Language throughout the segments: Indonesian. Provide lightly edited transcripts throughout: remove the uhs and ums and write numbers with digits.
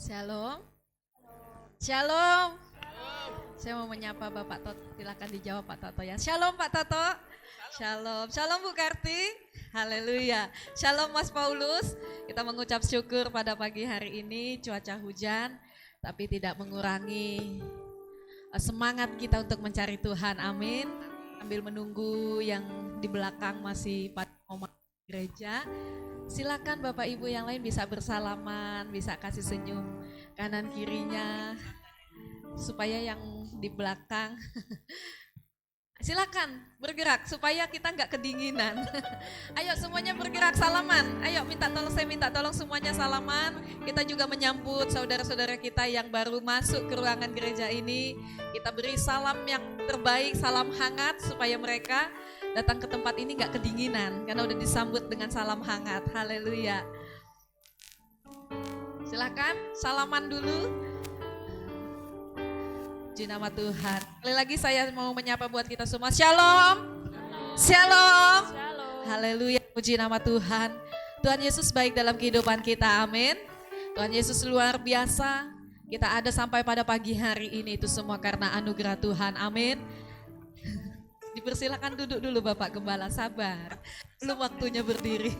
Shalom. Shalom. Saya mau menyapa Bapak Toto. Silakan dijawab Pak Toto ya. Shalom Pak Toto. Shalom. Shalom Bu Karti. Haleluya. Shalom Mas Paulus. Kita mengucap syukur pada pagi hari ini cuaca hujan tapi tidak mengurangi semangat kita untuk mencari Tuhan. Amin. Sambil menunggu yang di belakang masih pada mau masuk gereja. Silakan Bapak Ibu yang lain bisa bersalaman, bisa kasih senyum kanan kirinya supaya yang di belakang silakan bergerak supaya kita nggak kedinginan. Ayo semuanya bergerak salaman. Ayo saya minta tolong semuanya salaman. Kita juga menyambut saudara-saudara kita yang baru masuk ke ruangan gereja ini. Kita beri salam yang terbaik, salam hangat supaya mereka datang ke tempat ini nggak kedinginan karena udah disambut dengan salam hangat. Haleluya. Silakan salaman dulu. Puji nama Tuhan. Sekali lagi saya mau menyapa buat kita semua. Shalom. Shalom. Haleluya. Puji nama Tuhan. Tuhan Yesus baik dalam kehidupan kita. Amin. Tuhan Yesus luar biasa. Kita ada sampai pada pagi hari ini itu semua karena anugerah Tuhan. Amin. Dipersilakan duduk dulu Bapak Gembala, sabar. Belum waktunya berdiri.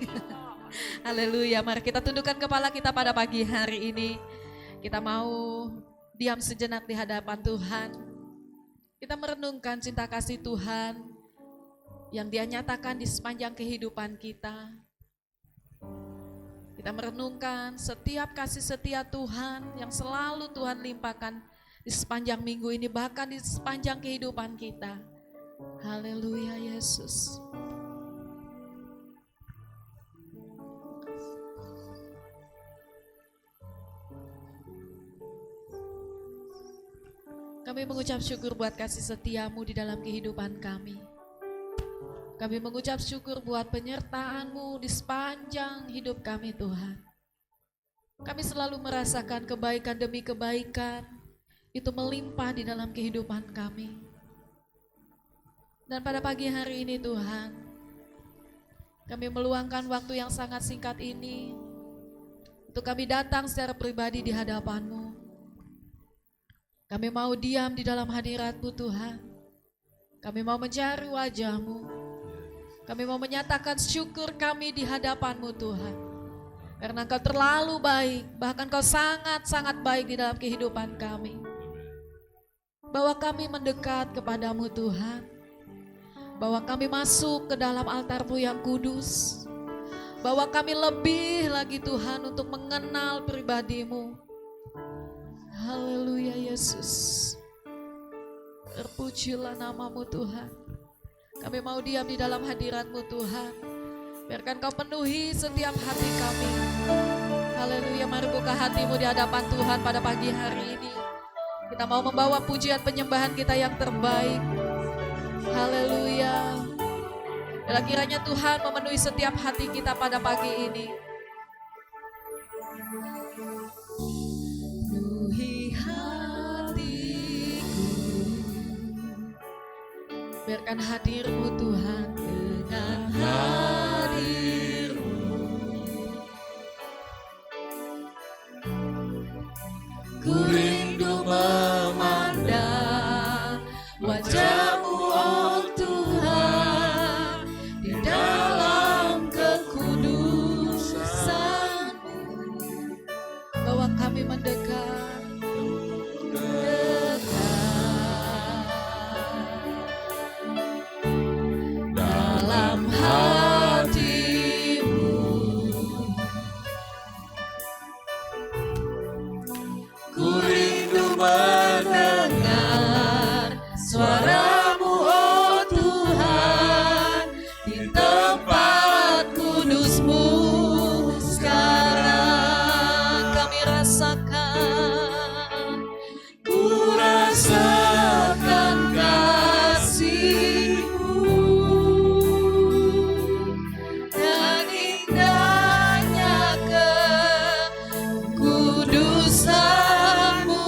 Haleluya. Mari kita tundukkan kepala kita pada pagi hari ini. Kita mau diam sejenak di hadapan Tuhan. Kita merenungkan cinta kasih Tuhan yang Dia nyatakan di sepanjang kehidupan kita. Kita merenungkan setiap kasih setia Tuhan yang selalu Tuhan limpahkan di sepanjang minggu ini, bahkan di sepanjang kehidupan kita. Haleluya Yesus. Kami mengucap syukur buat kasih setiamu di dalam kehidupan kami. Kami mengucap syukur buat penyertaan-Mu di sepanjang hidup kami Tuhan. Kami selalu merasakan kebaikan demi kebaikan, itu melimpah di dalam kehidupan kami. Dan pada pagi hari ini Tuhan, kami meluangkan waktu yang sangat singkat ini untuk kami datang secara pribadi di hadapan-Mu. Kami mau diam di dalam hadirat-Mu Tuhan. Kami mau mencari wajah-Mu. Kami mau menyatakan syukur kami di hadapan-Mu Tuhan. Karena Engkau terlalu baik, bahkan Engkau sangat-sangat baik di dalam kehidupan kami. Bahwa kami mendekat kepadamu Tuhan. Bahwa kami masuk ke dalam altar-Mu yang kudus. Bahwa kami lebih lagi Tuhan untuk mengenal pribadi-Mu. Haleluya Yesus. Terpujilah nama-Mu Tuhan. Kami mau diam di dalam hadirat-Mu Tuhan. Biarkan Kau penuhi setiap hati kami. Haleluya, mari buka hatimu di hadapan Tuhan pada pagi hari ini. Kita mau membawa pujian penyembahan kita yang terbaik. Haleluya. Bila kiranya Tuhan memenuhi setiap hati kita pada pagi ini. Penuhi hatiku, biarkan hadir-Mu Tuhan. Dengan hadir-Mu ku rindu memandang wajah-Mu oh Tuhan, di dalam kekudusan-Mu, bahwa kami mendekat dalam hati-Mu. Ku rindu mendengar suara-Mu oh Tuhan, di tempat kudus-Mu sekarang kami rasakan. Ku rasakan kasih-Mu dan indahnya kekudusan-Mu.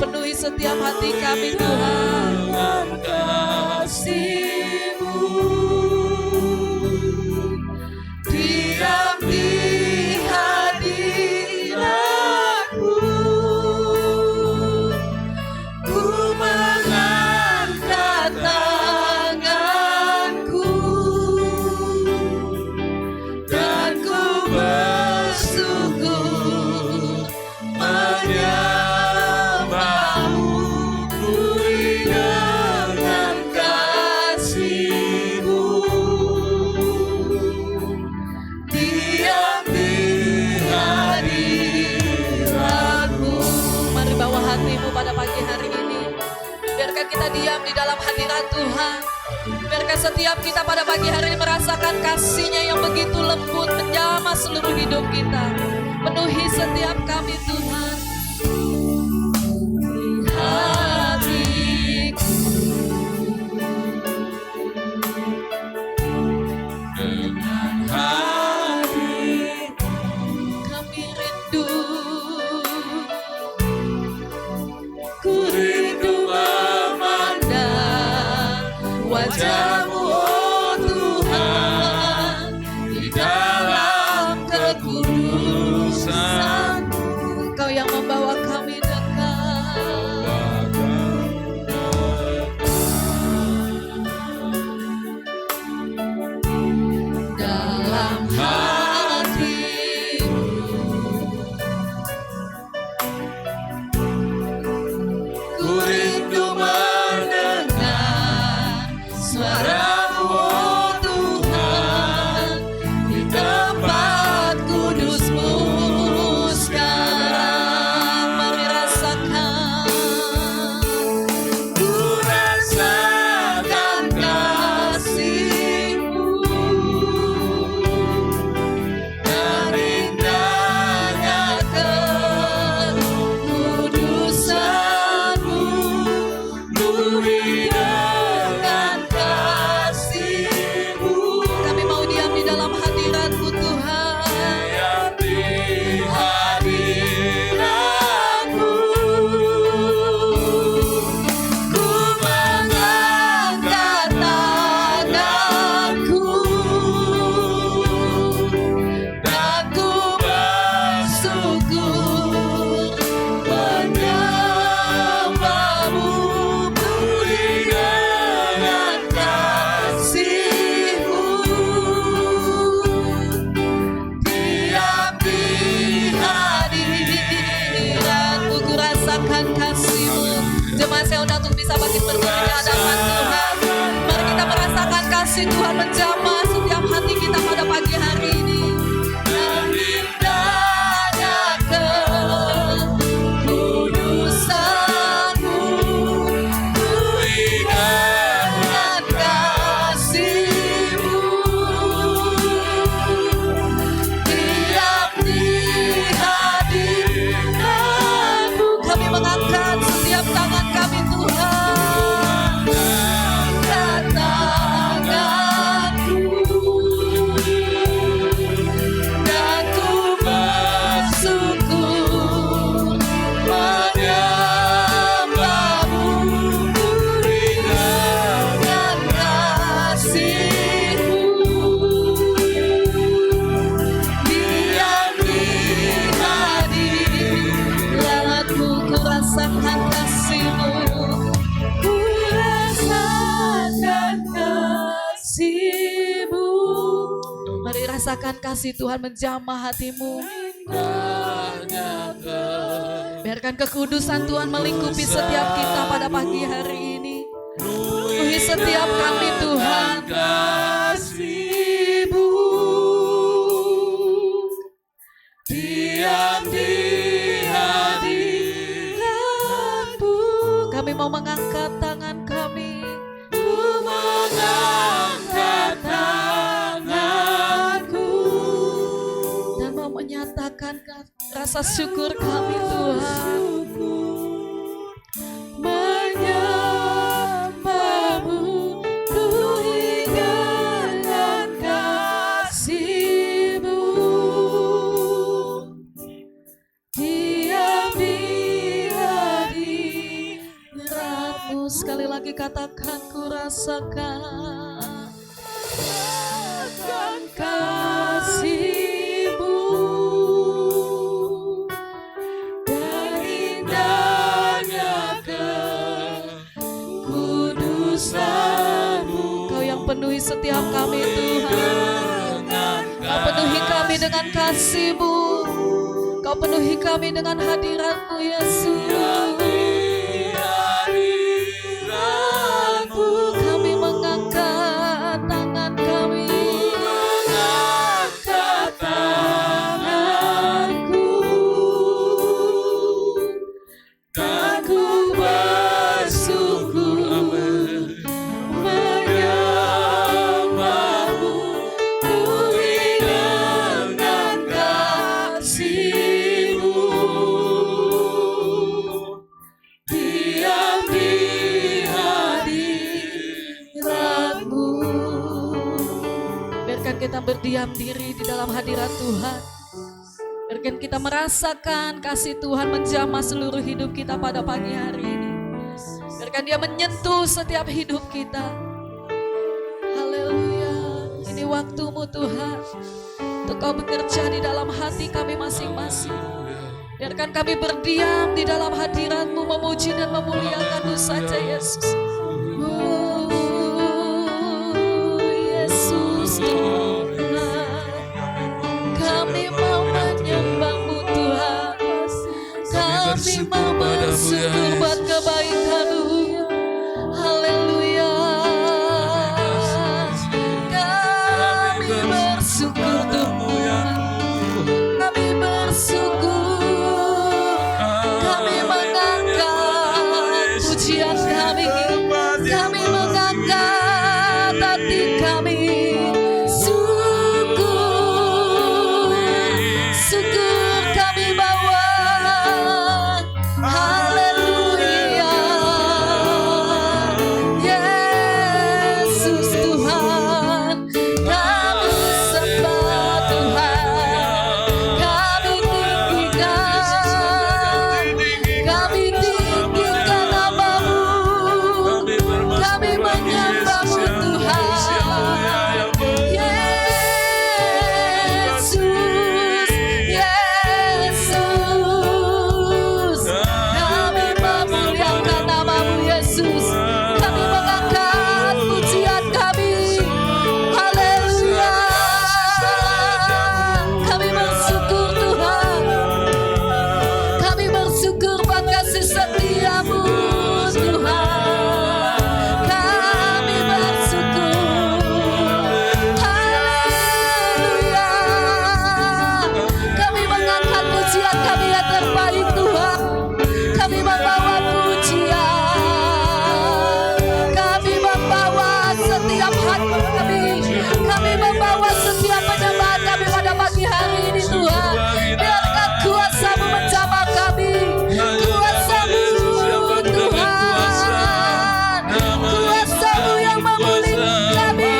Penuhi setiap hati kami Tuhan. Kasih-Mu diam di hadirat-Mu. Biarkan setiap kita pada pagi hari ini merasakan kasih-Nya yang begitu lembut menjamah seluruh hidup kita. Penuhi setiap kami Tuhan. Hatiku dengan hati kami rindu. Ku rindu memandang wajah-Mu, oh Tuhan, di dalam kekudusan. Engkau yang membawa kami dekat. Dalam hatimu ku rindu mendengar suara-Mu, oh Tuhan, di tempat kudus-Mu sekarang. Mari rasakan, ku rasakan kasih-Mu dan indahnya kekudusan-Mu. Penuhi dengan kasih-Mu. Kami mau diam di dalam hadirat-Mu Tuhan. Diam di hadirat-Mu. Ku mengangkat tanganku dan ku bersyukur menyembah-Mu. Penuhi dengan kasih-Mu. Diam di hadirat-Mu, ku rasakan kasih-Mu. Jemaat saya undang untuk bisa bangkit berdiri di hadapan Tuhan. Mari kita merasakan kasih Tuhan menjamah setiap hati kita pada pagi hari ini. Dan indahnya kekudusan-Mu. Penuhi dengan kasih-Mu. Diam di hadirat-Mu. Kami mengangkat setiap tangan kami Tuhan. Angkat tanganku dan ku bersyukur menyembah-Mu. Penuhi dengan kasih-Mu. Diam di hadirat-Mu, ku rasakan kasih-Mu. Ku rasakan kasih-Mu. Mari rasakan kasih Tuhan menjamah hatimu. Biarkan kekudusan Tuhan melingkupi setiap kita pada pagi hari ini. Penuhi setiap kami Tuhan. Kasih-Mu. Diam di hadirat-Mu. Kami mau mengangkat tangan kami. Ku mengangkat tanganku dan mau menyatakan rasa syukur kami Tuhan. Menyembah-Mu. Penuhi dengan kasih-Mu. Diam di hadirat-Mu. Sekali lagi katakan, ku rasakan kasih-Mu dan indahnya kekudusan-Mu. Kau yang penuhi setiap kami Tuhan. Kau penuhi kami dengan kasih-Mu. Kau penuhi kami dengan hadirat-Mu Yesus. Kami mengangkat tangan kami. Mengangkat tanganku dan ku bersyukur menyembah-Mu. kita berdiam diri di dalam hadirat Tuhan. Biarkan kita merasakan kasih Tuhan menjamah seluruh hidup kita pada pagi hari ini. Biarkan dia menyentuh setiap hidup kita. Haleluya. Ini waktumu Tuhan, untuk kau bekerja di dalam hati kami masing-masing. Biarkan kami berdiam di dalam hadirat-Mu, memuji dan memuliakan-Mu saja Yesus. Yesus Tuhan, kami mau menyembah-Mu Tuhan. Kami mau bersyukur buat kebaikan-Mu. Haleluya. Kami bersyukur Tuhan. Kami bersyukur. Kami mengangkat pujian kami. Kami mengangkat hati kami. Syukur, syukur kami bawa. Haleluya. Yesus Tuhan, kami sembah Tuhan. Kami tinggikan nama-Mu. Kami menyembah-Mu Tuhan. Yesus, Yesus, kami memuliakan nama-Mu Yesus. Kami mengangkat pujian kami. Haleluya. Kami bersyukur Tuhan. Kami bersyukur buat kasih setia-Mu Tuhan. Kami bersyukur. Haleluya. Kami mengangkat pujian kami yang terbaik Tuhan. Kami membawa pujian. Kami membawa setiap hati kami. Kami membawa setiap penyembahan kami pada pagi hari ini Tuhan. Biarkan kuasa-Mu menjamah kami. Kuasa-Mu Tuhan. Kuasa-Mu yang memulihkan kami.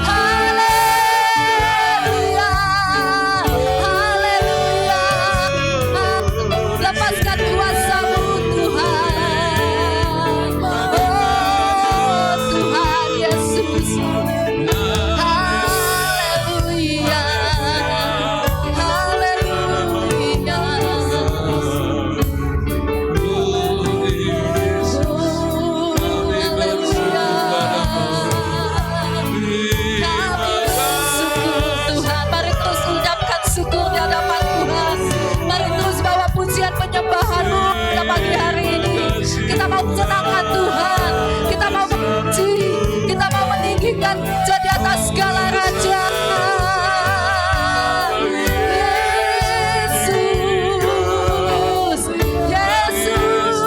Haleluya. Haleluya. Lepaskan kuasa-Mu Tuhan. Oh Tuhan Yesus. Haleluya. Haleluya. Kami bersyukur Tuhan. Mari terus ucapkan syukur di hadapan Tuhan. Mari terus bawa pujian penyembahan-Mu pada pagi hari ini. Kita mau senangkan Tuhan. Kita mau memuji. Kita mau meninggikan jadi atas segala raja. Yesus, Yesus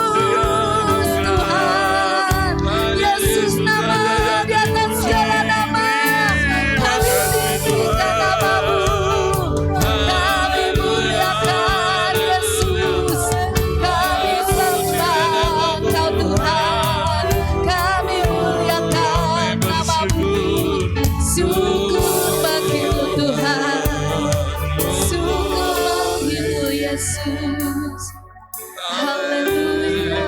Tuhan. Yesus nama di atas segala nama. Kami tinggikan nama-Mu. Kami muliakan Yesus. Kami sembah Engkau Tuhan. Kami muliakan nama-Mu. Syukur bagi-Mu Tuhan. Syukur bagi-Mu Yesus. Haleluya.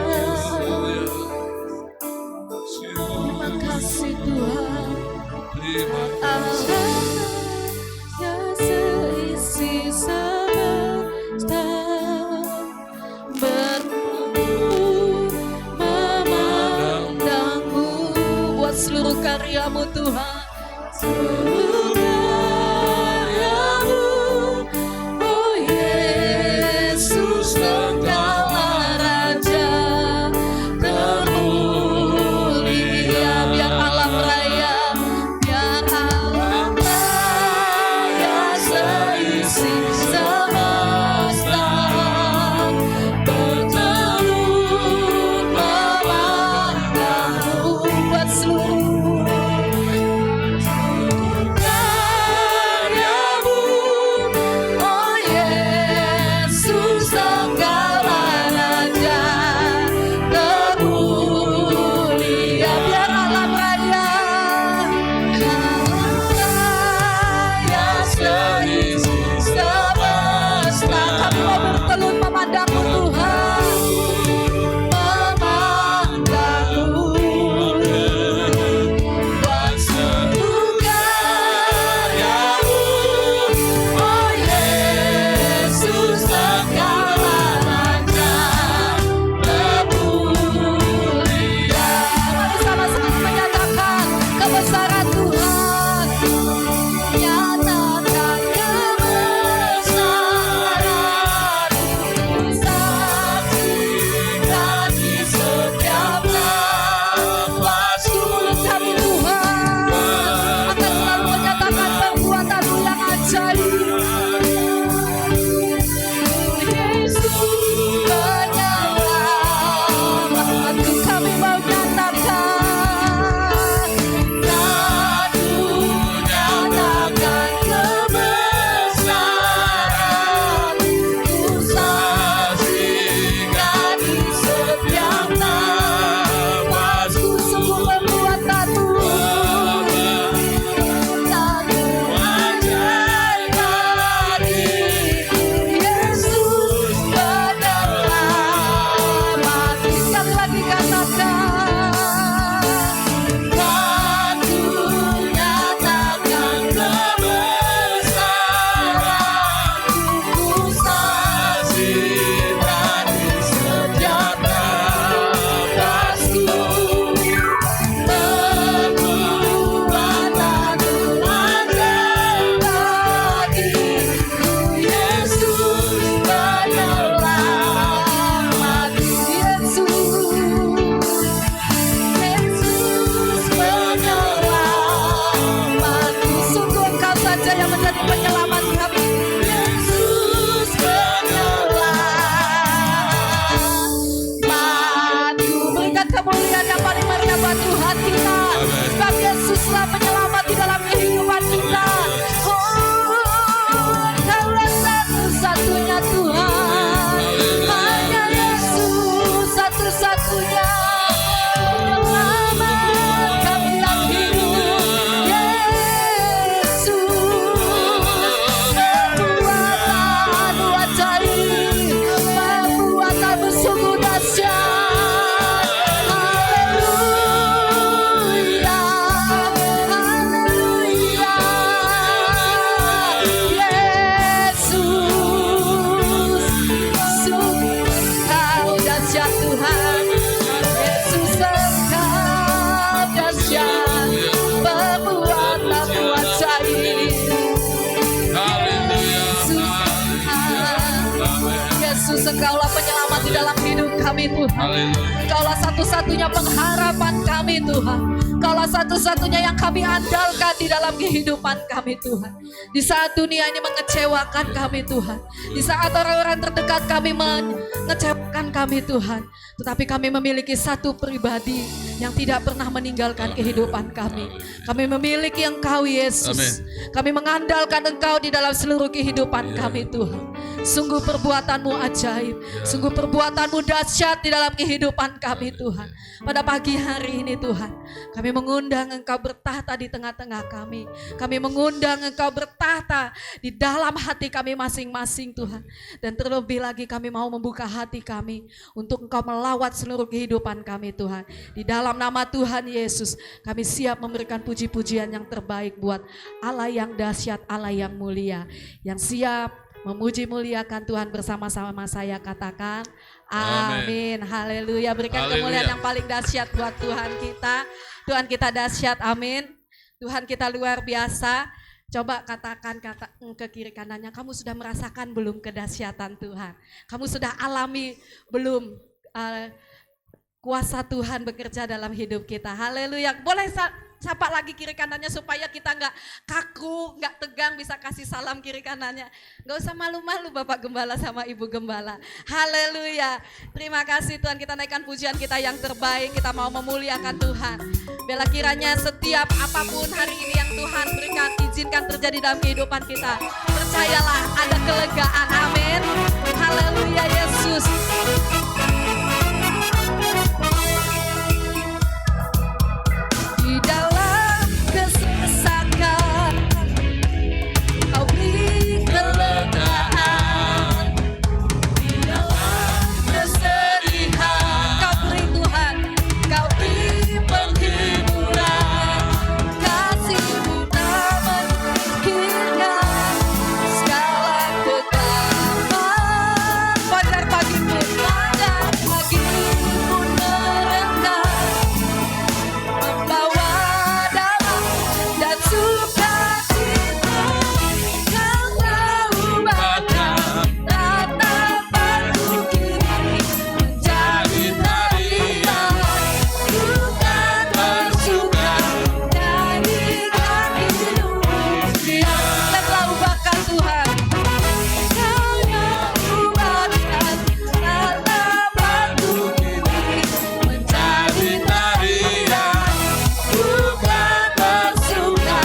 Terima kasih Tuhan. Allah yang seisi semesta bertemu memandang-Mu. Buat seluruh karya-Mu Tuhan. Seluruh karya-Mu, oh Yesus Engkaulah Raja termulia. Biar alam raya, biar alam raya seisi semesta bertemu memandang-Mu. Buat seluruh Engkaulah penyelamat di dalam hidup kami Tuhan. Engkaulah satu-satunya pengharapan kami Tuhan. Engkaulah satu-satunya yang kami andalkan di dalam kehidupan kami Tuhan. Di saat dunia ini mengecewakan kami Tuhan, di saat orang-orang terdekat kami mengecewakan kami Tuhan, tetapi kami memiliki satu pribadi yang tidak pernah meninggalkan kehidupan kami. Kami memiliki Engkau Yesus. Kami mengandalkan Engkau di dalam seluruh kehidupan kami Tuhan. Sungguh perbuatan-Mu ajaib, sungguh perbuatan-Mu dahsyat di dalam kehidupan kami Tuhan. Pada pagi hari ini Tuhan, kami mengundang Engkau bertahta di tengah-tengah kami. Kami mengundang Engkau bertahta di dalam hati kami masing-masing Tuhan. Dan terlebih lagi kami mau membuka hati kami untuk Engkau melawat seluruh kehidupan kami Tuhan. Di dalam nama Tuhan Yesus, kami siap memberikan puji-pujian yang terbaik buat Allah yang dahsyat, Allah yang mulia. Yang siap memuji muliakan Tuhan bersama-sama saya katakan amin. Haleluya. Berikan kemuliaan yang paling dahsyat buat Tuhan kita. Tuhan kita dahsyat, amin. Tuhan kita luar biasa. Coba katakan ke kiri kanannya, kamu sudah merasakan belum kedahsyatan Tuhan? Kamu sudah alami belum kuasa Tuhan bekerja dalam hidup kita? Haleluya. Boleh sapa lagi kiri kanannya supaya kita nggak kaku, nggak tegang, bisa kasih salam kiri kanannya. Nggak usah malu-malu Bapak Gembala sama Ibu Gembala. Haleluya. Terima kasih Tuhan, kita naikkan pujian kita yang terbaik, kita mau memuliakan Tuhan. Bila kiranya setiap apapun hari ini yang Tuhan berikan, izinkan terjadi dalam kehidupan kita. Percayalah ada kelegaan, amin. Haleluya Yesus. Di dalam kesesakan Kau beri kelegaan, di dalam kesedihan Kau beri Tuhan, Kau beri penghiburan. Kasih-Mu tak menyingkirkan segala kegelapan. Fajar pagi pun merenggang, membawa damai dan sukacita. Kau tahu bahkan tatapanku kini menjadi tarian. Ku kan bersuka nyanyikan hidupku. Dia telah ubahkan Tuhan. Kau yang ubahkan tatapanku kini menjadi tarian. Bukan bersuka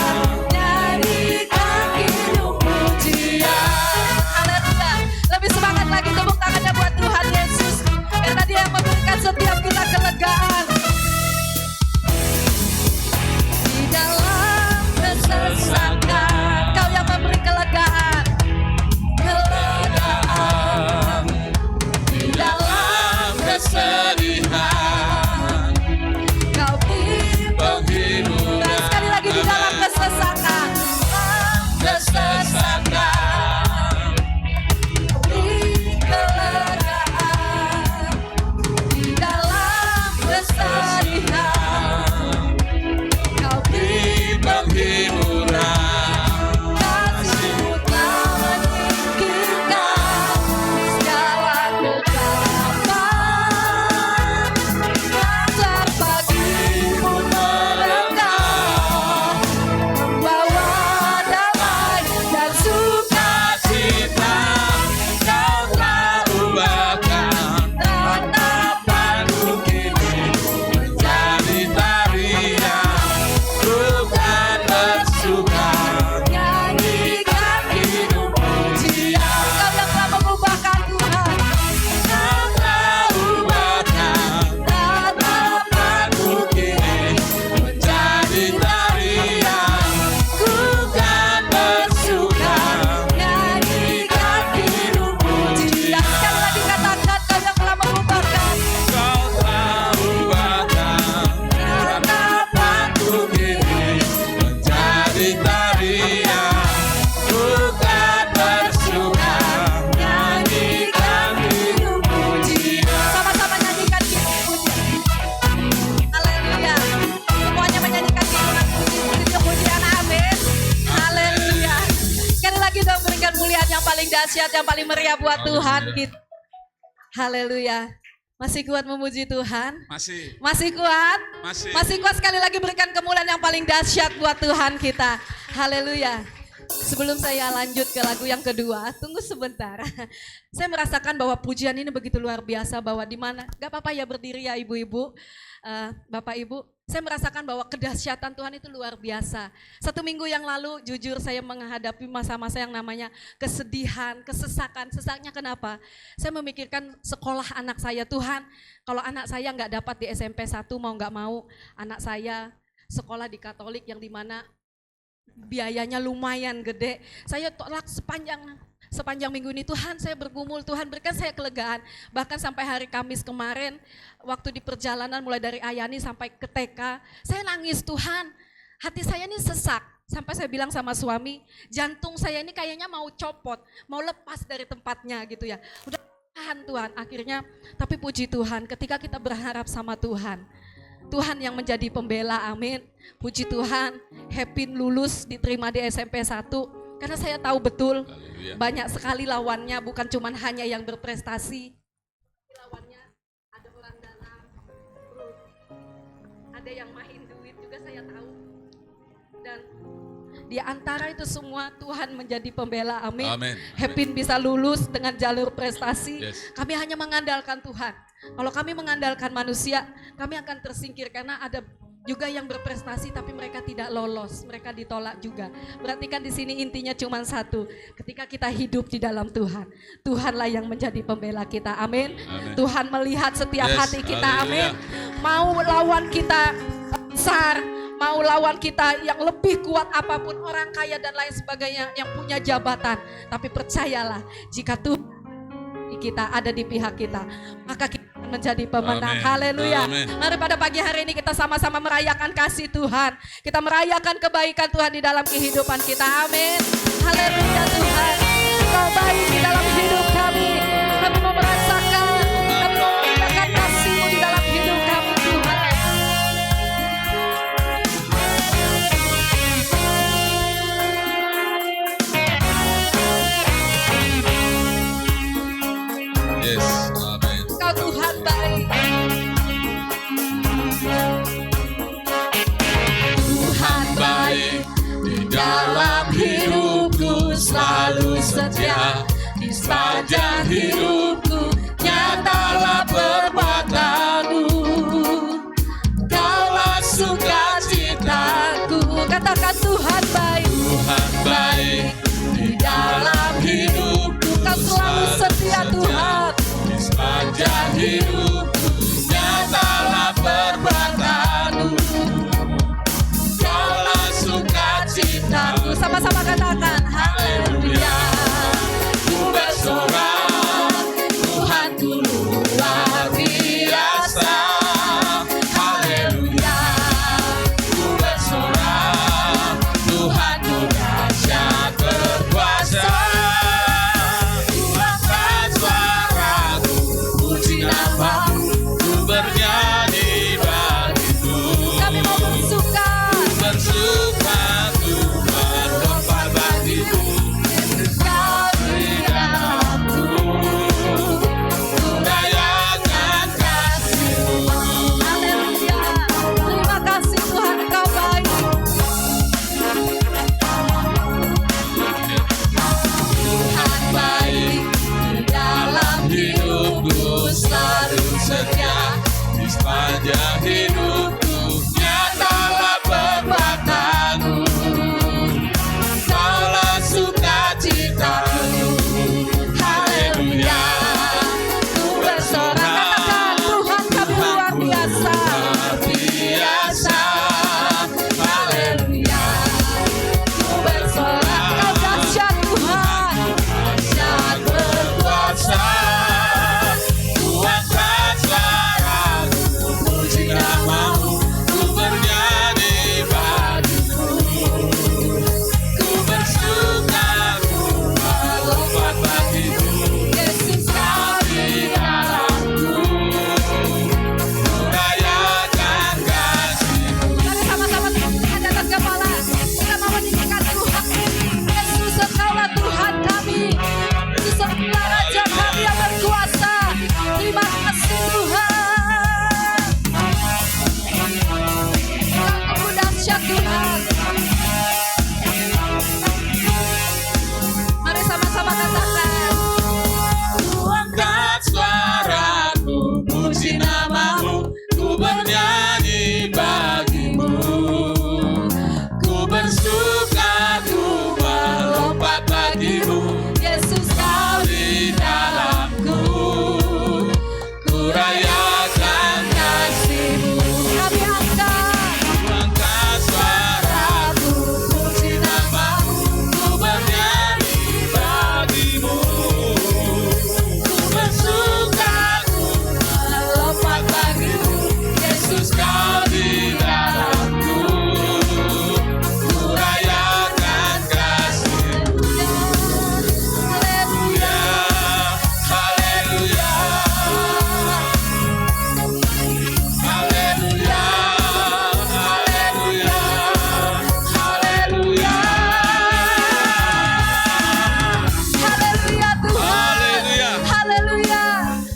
nyanyikan hidup pujian. Haleluya. Lebih semangat lagi, tepuk tangannya buat Tuhan Yesus, karena Dia yang memberikan setiap kita kelegaan. Di dalam kesesakan Kau yang memberi kelegaan. Kelegaan di dalam kesedihan Kau beri penghiburan. Sekali lagi, di dalam kesesakan. Kesesakan Kau beri kelegaan. Di dalam kesedihan Kau beri penghiburan. Kasih-Mu telah menyingkirkan segala kegelapan. Fajar pagi pun merenggang, membawa damai dan sukacita. Kau telah ubahkan tatapanku kini menjadi tarian. Bukan bersuka nyanyikan hidup pujian. Kau yang telah mengubahkan Tuhan. Kau telah ubahkan tatapanku kini menjadi tarian. Ku kan bersuka nyanyikan hidup pujian. Sekali lagi katakan, Kau yang telah mengubahkan. Kau telah ubahkan tatapanku kini menjadi tarian. Bukan bersuka nyanyikan hidup pujian. Sama-sama nyanyikan hidup pujian. Haleluya. Semuanya menyanyikan hidup pujian, amin. Haleluya. Sekali lagi dong, berikan muliaan yang paling dahsyat, yang paling meriah buat Tuhan kita. Haleluya. Masih kuat memuji Tuhan? Masih. Masih kuat? Masih. Masih kuat, sekali lagi berikan kemuliaan yang paling dahsyat buat Tuhan kita. Haleluya. Sebelum saya lanjut ke lagu yang kedua, tunggu sebentar. Saya merasakan bahwa pujian ini begitu luar biasa, bahwa di mana, gak apa-apa ya berdiri ya ibu-ibu, bapak ibu. Saya merasakan bahwa kedahsyatan Tuhan itu luar biasa. 1 minggu yang lalu jujur saya menghadapi masa-masa yang namanya kesedihan, kesesakan. Sesaknya kenapa? Saya memikirkan sekolah anak saya. Tuhan, kalau anak saya nggak dapat di SMP 1 mau nggak mau, anak saya sekolah di Katolik yang dimana biayanya lumayan gede. Saya tolak sepanjang minggu ini. Tuhan, saya bergumul, Tuhan berikan saya kelegaan. Bahkan sampai hari Kamis kemarin, waktu di perjalanan mulai dari Ayani sampai ke TK, saya nangis, Tuhan, hati saya ini sesak. Sampai saya bilang sama suami, jantung saya ini kayaknya mau copot, mau lepas dari tempatnya gitu ya. Udah tahan Tuhan, akhirnya, tapi puji Tuhan ketika kita berharap sama Tuhan, Tuhan yang menjadi pembela, amin. Puji Tuhan, Hepin lulus, diterima di SMP 1. Karena saya tahu betul banyak sekali lawannya, bukan cuma hanya yang berprestasi. Lawannya ada orang dalam, ada yang main duit juga saya tahu. Dan di antara itu semua Tuhan menjadi pembela, amin. Amin. Hepin bisa lulus dengan jalur prestasi. Yes. Kami hanya mengandalkan Tuhan. Kalau kami mengandalkan manusia, kami akan tersingkir karena ada juga yang berprestasi tapi mereka tidak lolos, mereka ditolak juga. Berarti kan di sini intinya cuma satu, ketika kita hidup di dalam Tuhan, Tuhanlah yang menjadi pembela kita, amin. Tuhan melihat setiap hati kita, amin. Mau lawan kita besar, mau lawan kita yang lebih kuat apapun, orang kaya dan lain sebagainya, yang punya jabatan, tapi percayalah jika Tuhan kita ada di pihak kita, maka kita menjadi pemenang. Haleluya. Mari pada pagi hari ini kita sama-sama merayakan kasih Tuhan. Kita merayakan kebaikan Tuhan di dalam kehidupan kita. Amin. Haleluya Tuhan. Kau baik di dalam hidup kami. Kami mau merasakan, kami mau merayakan kasih-Mu di dalam hidup kami Tuhan. Yes, amin. Kau Tuhan baik. Tuhan baik di dalam hidupku, selalu setia di sepanjang hidupku. Nyatalah perbuatan-Mu, Kaulah sukacitaku. Katakan Tuhan baik. Tuhan baik di dalam hidupku, Kau selalu setia Tuhan. Di sepanjang hidupku, nyatalah perbuatan-Mu, Kaulah sukacitaku. Sama-sama katakan haleluya. ku bersorak, Tuhanku luar biasa. Haleluya, ku bersorak, Tuhanku dahsyat berkuasa. Ku angkat suaraku, puji namamu, Tuhan Tuhan. Mari sama-sama katakan. Ku angkat suaraku, puji namamu, ku bernyanyi bagimu. Ku bersuka, ku melompat bagimu, Yesus kau di dalamku. Ku rayakan kasih-Mu. Kami angkat suaraku, puji namamu, ku bernyanyi bagimu. Ku bersuka, ku melompat bagimu, Yesus kau di dalamku. Ku rayakan kasih-Mu. Haleluya, haleluya, haleluya, haleluya, haleluya. Haleluya Tuhan. Haleluya. Haleluya.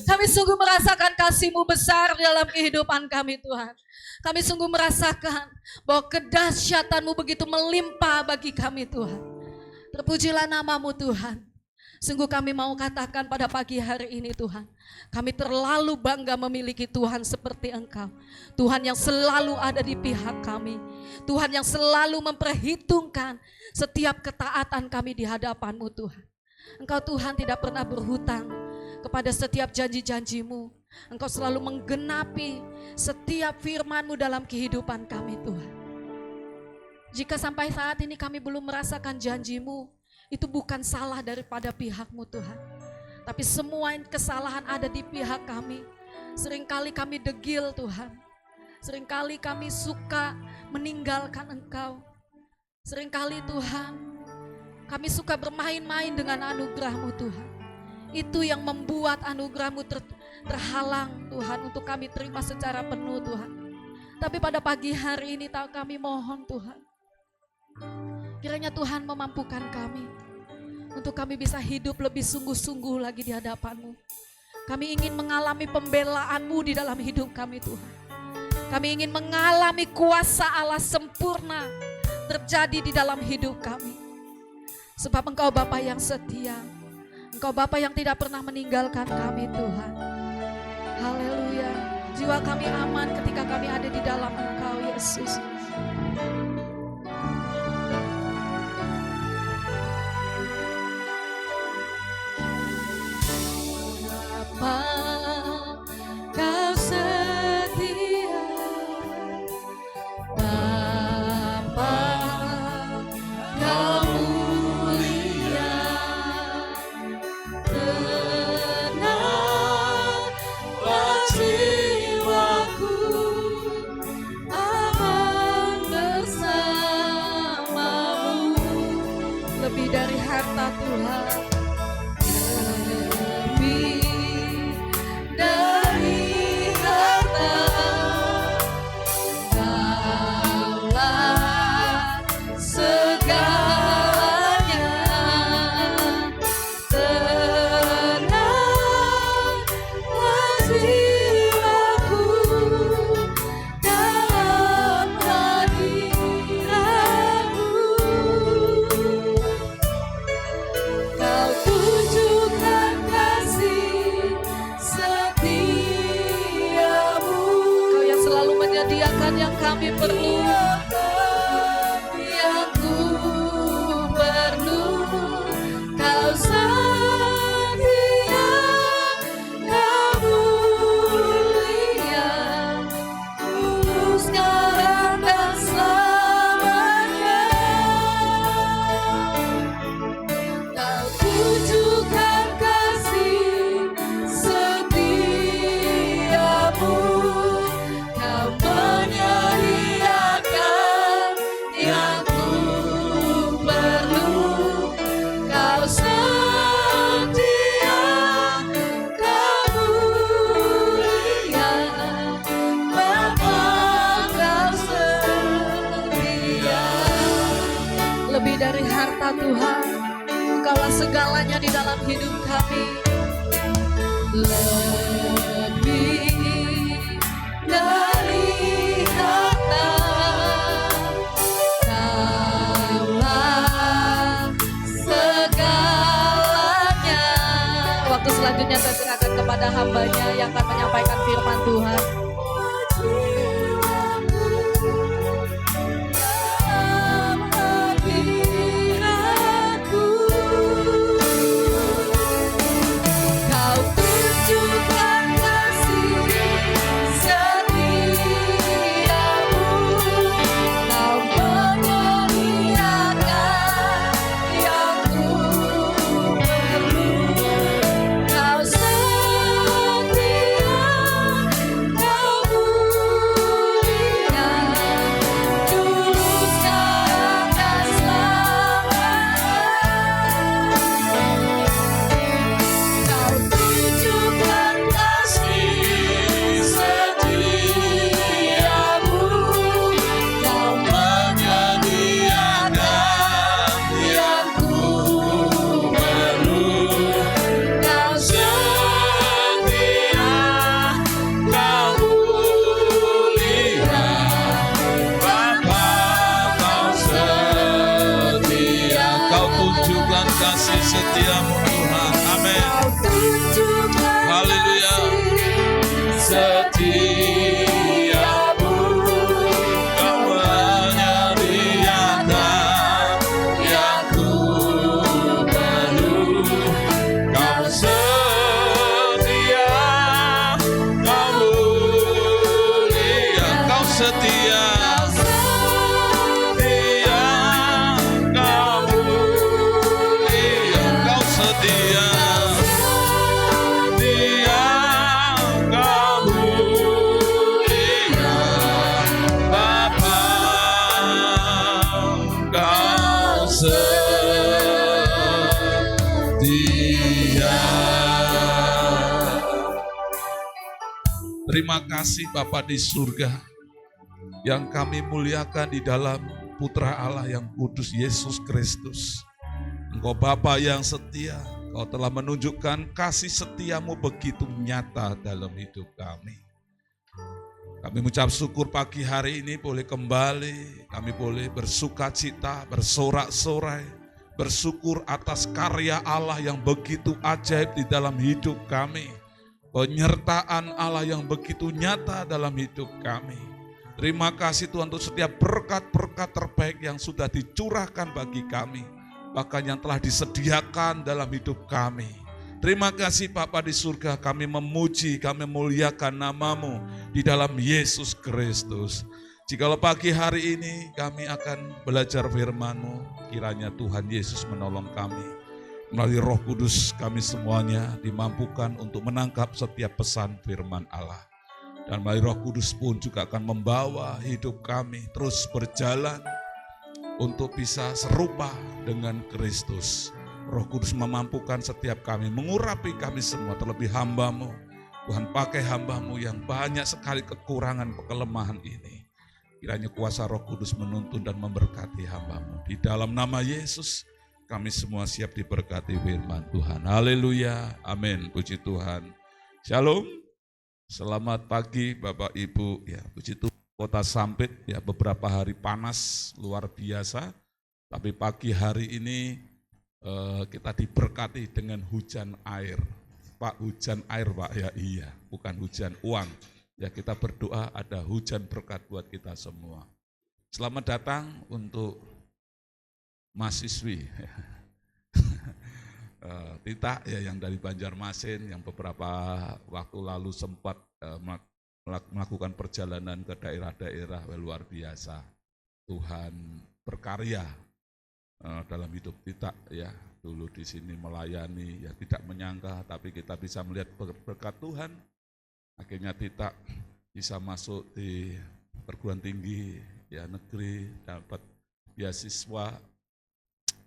Kami sungguh merasakan kasih-Mu besar dalam kehidupan kami Tuhan. Kami sungguh merasakan bahwa kedahsyatan-Mu begitu melimpah bagi kami Tuhan. Terpujilah nama-Mu Tuhan. Sungguh kami mau katakan pada pagi hari ini Tuhan. Kami terlalu bangga memiliki Tuhan seperti Engkau. Tuhan yang selalu ada di pihak kami. Tuhan yang selalu memperhitungkan setiap ketaatan kami di hadapan-Mu Tuhan. Engkau Tuhan tidak pernah berhutang kepada setiap janji-janji-Mu. Engkau selalu menggenapi setiap firman-Mu dalam kehidupan kami Tuhan. Jika sampai saat ini kami belum merasakan janji-Mu, itu bukan salah daripada pihak-Mu Tuhan. Tapi semua kesalahan ada di pihak kami. Seringkali kami degil Tuhan. Seringkali kami suka meninggalkan Engkau. Seringkali Tuhan, kami suka bermain-main dengan anugerah-Mu Tuhan. Itu yang membuat anugerah-Mu terhalang Tuhan untuk kami terima secara penuh Tuhan. Tapi pada pagi hari ini kami mohon Tuhan, kiranya Tuhan memampukan kami untuk kami bisa hidup lebih sungguh-sungguh lagi di hadapan-Mu. Kami ingin mengalami pembelaan-Mu di dalam hidup kami Tuhan. Kami ingin mengalami kuasa Allah sempurna terjadi di dalam hidup kami. Sebab Engkau Bapa yang setia, Engkau Bapa yang tidak pernah meninggalkan kami Tuhan. Haleluya. Jiwa kami aman ketika kami ada di dalam Engkau Yesus. Kau setia, Bapa, Kau mulia, tenanglah jiwaku, aman bersama-Mu. Lebih dari harta Tuhan, dari harta, Kaulah segalanya. Tenanglah jiwaku dalam hadirat-Mu. Kau tunjukkan kasih setiamu. Kau yang selalu menyediakan yang kami perlu, yang ku perlu. Kau setia, Kau mulia, dulu sekarang dan selamanya. Kau tunjukkan kasih setiamu. Kau menyediakan yang ku perlu. Kau setia, Kau mulia, Bapa Kau setia. Lebih dari harta Tuhan, Engkaulah segalanya di dalam hidup kami. Lebih dari harta, selanjutnya saya serahkan kepada hambanya yang akan menyampaikan firman Tuhan. Kau tunjukkan kasih setiamu, Kau menyediakan yang ku perlu. Kau setia, Kau mulia, tulus Kau akan selamat. Kau tunjukkan kasih setiamu, Kau menyediakan yang ku perlu. Kau setia, Kau mulia, Bapa Kau setia, Kau tunjukkan kasih setiamu Tuhan. Amin. Kau tunjukkan Haleluya. Setiamu, Kau menyediakan yang ku perlu. Kau setia, Kau mulia, Kau setia, setia, Kau mulia, Kau setia, setia, Kau mulia, Bapa Kau setia. Terima kasih Bapa di surga yang kami muliakan di dalam Putra Allah yang kudus Yesus Kristus. Engkau Bapa yang setia, Kau telah menunjukkan kasih setiamu begitu nyata dalam hidup kami. Kami mengucap syukur pagi hari ini boleh kembali, kami boleh bersuka cita, bersorak-sorai, bersyukur atas karya Allah yang begitu ajaib di dalam hidup kami. Penyertaan Allah yang begitu nyata dalam hidup kami. Terima kasih Tuhan untuk setiap berkat-berkat terbaik yang sudah dicurahkan bagi kami, bahkan yang telah disediakan dalam hidup kami. Terima kasih Bapa di surga, kami memuji, kami memuliakan nama-Mu di dalam Yesus Kristus. Jikalau pagi hari ini kami akan belajar firman-Mu, kiranya Tuhan Yesus menolong kami. Melalui Roh Kudus kami semuanya dimampukan untuk menangkap setiap pesan firman Allah. Dan melalui Roh Kudus pun juga akan membawa hidup kami terus berjalan untuk bisa serupa dengan Kristus. Roh Kudus memampukan setiap kami, mengurapi kami semua, terlebih hamba-Mu. Tuhan pakai hamba-Mu yang banyak sekali kekurangan, kelemahan ini. Kiranya kuasa Roh Kudus menuntun dan memberkati hamba-Mu. Di dalam nama Yesus, kami semua siap diberkati firman Tuhan. Haleluya, amin, puji Tuhan. Shalom, selamat pagi Bapak Ibu. Ya, puji Tuhan, Kota Sampit ya beberapa hari panas luar biasa. Tapi pagi hari ini kita diberkati dengan hujan air. Pak, hujan air Pak, ya iya, bukan hujan uang. Ya kita berdoa ada hujan berkat buat kita semua. Selamat datang untuk mahasiswi. Tita ya yang dari Banjarmasin yang beberapa waktu lalu sempat melakukan perjalanan ke daerah-daerah luar biasa. Tuhan berkarya dalam hidup Tita ya, dulu di sini melayani ya tidak menyangka, tapi kita bisa melihat berkat Tuhan. Akhirnya Tita bisa masuk di perguruan tinggi ya negeri, dapat beasiswa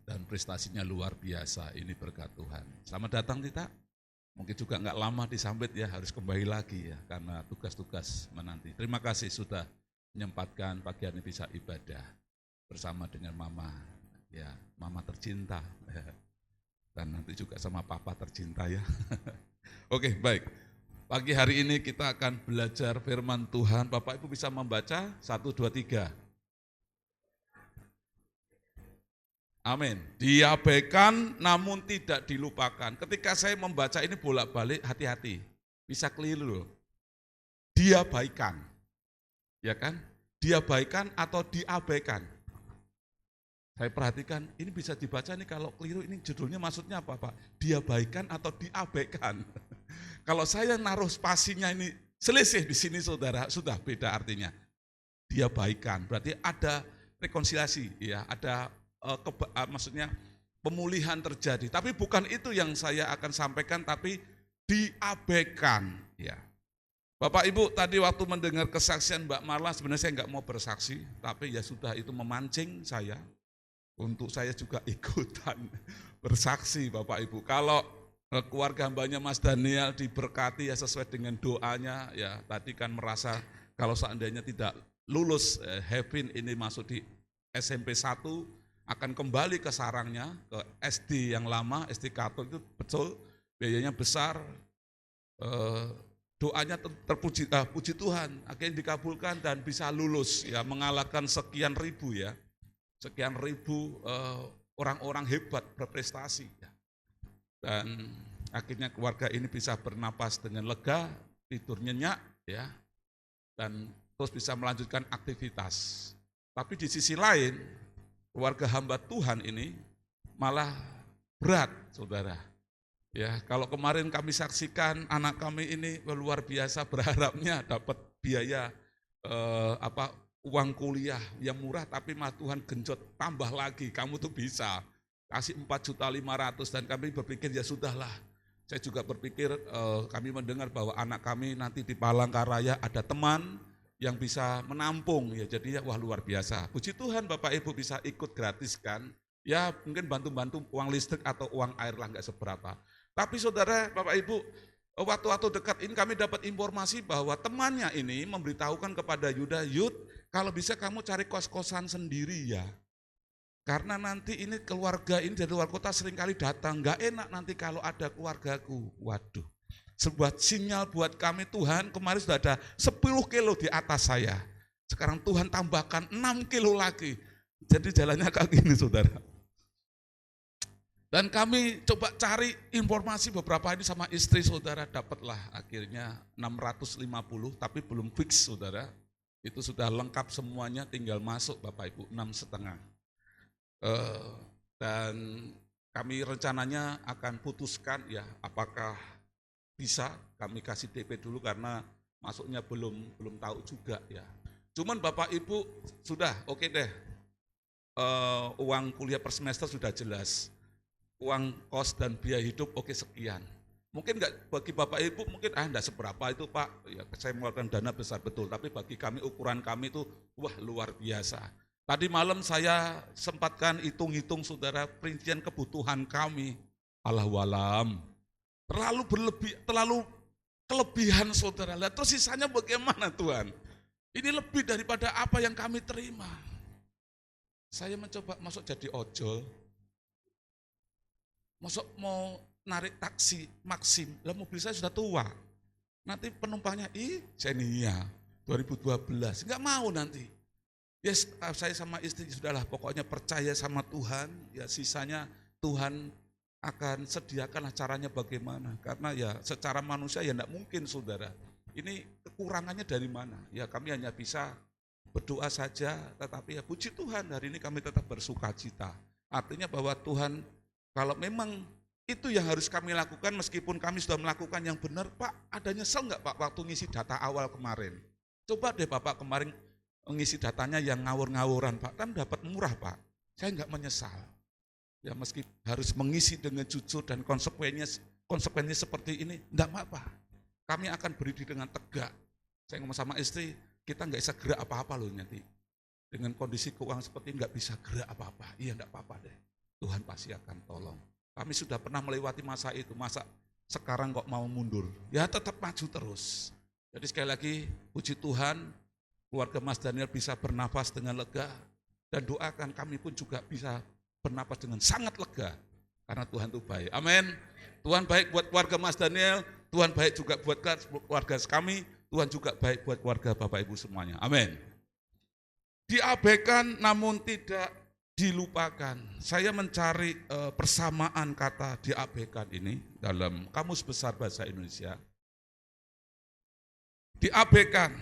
dan prestasinya luar biasa. Ini berkat Tuhan. Selamat datang Tita. Mungkin juga nggak lama di Sampit ya, harus kembali lagi ya karena tugas-tugas menanti. Terima kasih sudah menyempatkan pagi hari bisa ibadah bersama dengan Mama. Ya, Mama tercinta dan nanti juga sama Papa tercinta ya. Oke, baik. Pagi hari ini kita akan belajar firman Tuhan. Bapak Ibu bisa membaca 1, 2, 3. Amin. Diabaikan namun tidak dilupakan. Ketika saya membaca ini bolak-balik, hati-hati. Bisa keliru loh. Diabaikan. Ya kan? Diabaikan atau diabaikan. Saya perhatikan, ini bisa dibaca nih kalau keliru, ini judulnya maksudnya apa Pak? Diabaikan atau diabaikan. Kalau saya naruh spasinya ini selisih di sini saudara, sudah beda artinya. Diabaikan, berarti ada rekonsiliasi, ya, ada maksudnya pemulihan terjadi. Tapi bukan itu yang saya akan sampaikan, tapi diabaikan. Ya. Bapak Ibu tadi waktu mendengar kesaksian Mbak Marla, sebenarnya saya nggak mau bersaksi, tapi ya sudah itu memancing saya untuk saya juga ikutan bersaksi Bapak Ibu. Kalau keluarga hambanya Mas Daniel diberkati ya sesuai dengan doanya, ya tadi kan merasa kalau seandainya tidak lulus Hevin ini masuk di SMP 1, akan kembali ke sarangnya, ke SD yang lama, SD Katolik itu betul, biayanya besar, doanya terpuji, puji Tuhan, akhirnya dikabulkan dan bisa lulus, ya mengalahkan sekian ribu ya, sekian ribu orang-orang hebat berprestasi. Ya. Dan akhirnya keluarga ini bisa bernapas dengan lega, tidur nyenyak, ya, dan terus bisa melanjutkan aktivitas. Tapi di sisi lain, keluarga hamba Tuhan ini malah berat, saudara. Ya, kalau kemarin kami saksikan anak kami ini luar biasa berharapnya dapat biaya uang kuliah yang murah, tapi malah Tuhan genjot tambah lagi, kamu tuh bisa kasih 4.500.000 dan kami berpikir ya sudahlah. Saya juga berpikir kami mendengar bahwa anak kami nanti di Palangkaraya ada teman yang bisa menampung, ya jadi wah luar biasa. Puji Tuhan Bapak Ibu bisa ikut gratis kan, ya mungkin bantu-bantu uang listrik atau uang air lah nggak seberapa. Tapi saudara Bapak Ibu, waktu-waktu dekat ini kami dapat informasi bahwa temannya ini memberitahukan kepada Yuda, Yud kalau bisa kamu cari kos-kosan sendiri ya. Karena nanti ini keluarga ini dari luar kota seringkali datang, nggak enak nanti kalau ada keluargaku. Waduh. Sebuah sinyal buat kami, Tuhan kemarin sudah ada 10 kilo di atas saya. Sekarang Tuhan tambahkan 6 kilo lagi. Jadi jalannya kayak gini saudara. Dan kami coba cari informasi beberapa ini sama istri saudara, dapatlah akhirnya 650 tapi belum fix saudara. Itu sudah lengkap semuanya, tinggal masuk Bapak Ibu 6,5. Dan kami rencananya akan putuskan ya apakah bisa kami kasih DP dulu karena masuknya belum tahu juga ya. Cuman Bapak Ibu sudah oke deh, uang kuliah per semester sudah jelas, uang kos dan biaya hidup oke sekian. Mungkin enggak bagi Bapak Ibu mungkin enggak seberapa itu Pak, ya saya mengeluarkan dana besar betul, tapi bagi kami ukuran kami itu wah luar biasa. Tadi malam saya sempatkan hitung-hitung saudara perincian kebutuhan kami, Allahualam. Terlalu kelebihan saudara. Lihat terus sisanya bagaimana Tuhan? Ini lebih daripada apa yang kami terima. Saya mencoba masuk jadi ojol. Masuk mau narik taksi Maxim, lah mobil saya sudah tua. Nanti penumpangnya, Xenia 2012, enggak mau nanti. Yes, saya sama istri sudahlah pokoknya percaya sama Tuhan, ya sisanya Tuhan akan sediakanlah caranya bagaimana. Karena ya secara manusia ya enggak mungkin saudara. Ini kekurangannya dari mana? Ya kami hanya bisa berdoa saja, tetapi ya puji Tuhan hari ini kami tetap bersuka cita. Artinya bahwa Tuhan kalau memang itu yang harus kami lakukan meskipun kami sudah melakukan yang benar, Pak ada nyesel enggak Pak waktu ngisi data awal kemarin? Coba deh Bapak kemarin ngisi datanya yang ngawur-ngawuran Pak, kan dapat murah Pak, saya enggak menyesal. Ya meski harus mengisi dengan jujur dan konsekuensinya seperti ini, enggak apa-apa. Kami akan berdiri dengan tegak. Saya ngomong sama istri, kita enggak bisa gerak apa-apa loh nanti. Dengan kondisi keuangan seperti ini enggak bisa gerak apa-apa. Iya enggak apa-apa deh, Tuhan pasti akan tolong. Kami sudah pernah melewati masa itu, masa sekarang kok mau mundur. Ya tetap maju terus. Jadi sekali lagi, puji Tuhan, keluarga Mas Daniel bisa bernafas dengan lega, dan doakan kami pun juga bisa bernafas dengan sangat lega, karena Tuhan itu baik. Amin. Tuhan baik buat keluarga Mas Daniel, Tuhan baik juga buat keluarga kami, Tuhan juga baik buat keluarga Bapak Ibu semuanya. Amin. Diabaikan namun tidak dilupakan. Saya mencari persamaan kata diabaikan ini dalam Kamus Besar Bahasa Indonesia. Diabaikan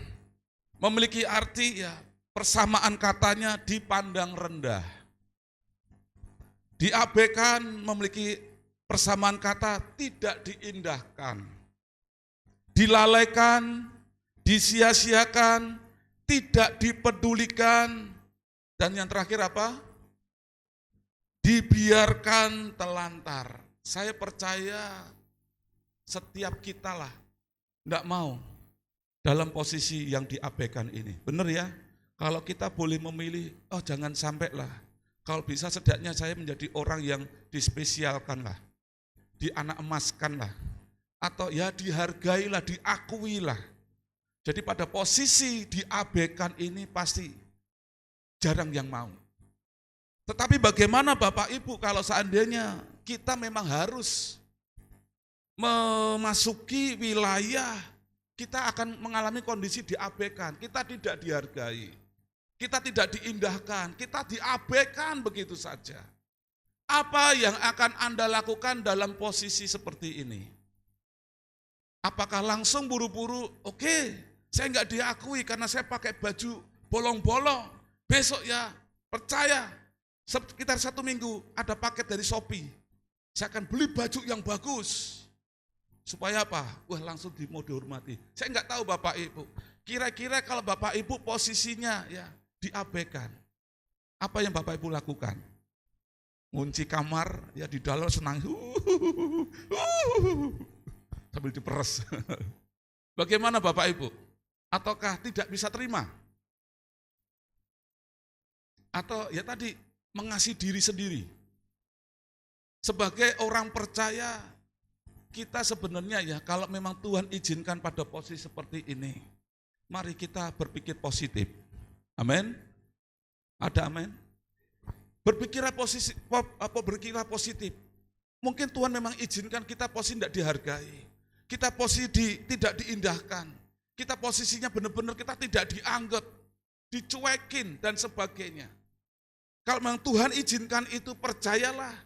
memiliki arti ya persamaan katanya dipandang rendah. Diabaikan memiliki persamaan kata tidak diindahkan. Dilalaikan, disia-siakan, tidak dipedulikan, dan yang terakhir apa? Dibiarkan telantar. Saya percaya setiap kita lah enggak mau dalam posisi yang diabaikan ini. Benar ya? Kalau kita boleh memilih, oh jangan sampai lah. Kalau bisa setidaknya saya menjadi orang yang dispesialkan lah, dianak emaskan lah, atau ya dihargailah, diakuilah. Jadi pada posisi diabaikan ini pasti jarang yang mau. Tetapi bagaimana Bapak Ibu kalau seandainya kita memang harus memasuki wilayah, kita akan mengalami kondisi diabaikan, kita tidak dihargai, kita tidak diindahkan, kita diabaikan begitu saja. Apa yang akan Anda lakukan dalam posisi seperti ini? Apakah langsung buru-buru, oke, saya enggak diakui karena saya pakai baju bolong-bolong, besok ya percaya, sekitar 1 minggu ada paket dari Shopee, saya akan beli baju yang bagus. Supaya apa? Wah langsung dihormati. Saya enggak tahu Bapak Ibu, kira-kira kalau Bapak Ibu posisinya ya diabaikan, apa yang Bapak Ibu lakukan? Ngunci kamar, ya di dalam senang, sambil diperes. Bagaimana Bapak Ibu? Ataukah tidak bisa terima? Atau ya tadi, mengasihi diri sendiri. Sebagai orang percaya, kita sebenarnya ya kalau memang Tuhan izinkan pada posisi seperti ini, mari kita berpikir positif. Amin. Ada amin. Berpikirlah positif. Mungkin Tuhan memang izinkan kita posisi tidak dihargai. Kita posisi tidak diindahkan. Kita posisinya benar-benar kita tidak dianggap, dicuekin dan sebagainya. Kalau memang Tuhan izinkan itu, percayalah.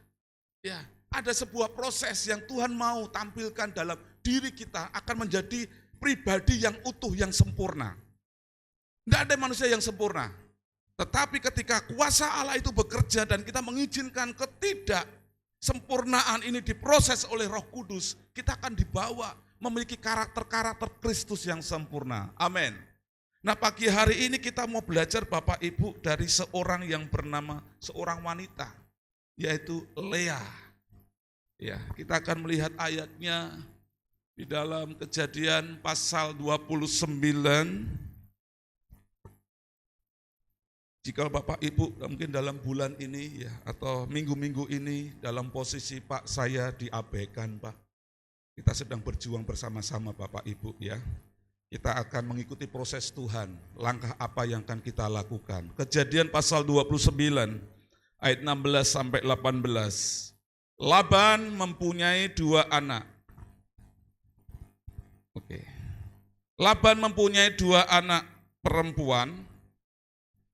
Ya, ada sebuah proses yang Tuhan mau tampilkan dalam diri kita akan menjadi pribadi yang utuh, yang sempurna. Tidak ada manusia yang sempurna. Tetapi ketika kuasa Allah itu bekerja dan kita mengizinkan ketidaksempurnaan ini diproses oleh Roh Kudus, kita akan dibawa memiliki karakter-karakter Kristus yang sempurna. Amin. Nah pagi hari ini kita mau belajar Bapak Ibu dari seorang yang bernama, seorang wanita, yaitu Lea. Ya, kita akan melihat ayatnya di dalam Kejadian pasal 29. Jika Bapak Ibu mungkin dalam bulan ini ya atau minggu-minggu ini dalam posisi Pak saya diabaikan Pak. Kita sedang berjuang bersama-sama Bapak Ibu ya. Kita akan mengikuti proses Tuhan, langkah apa yang akan kita lakukan. Kejadian pasal 29 ayat 16 sampai 18. Laban mempunyai 2 anak. Oke. Laban mempunyai 2 anak perempuan.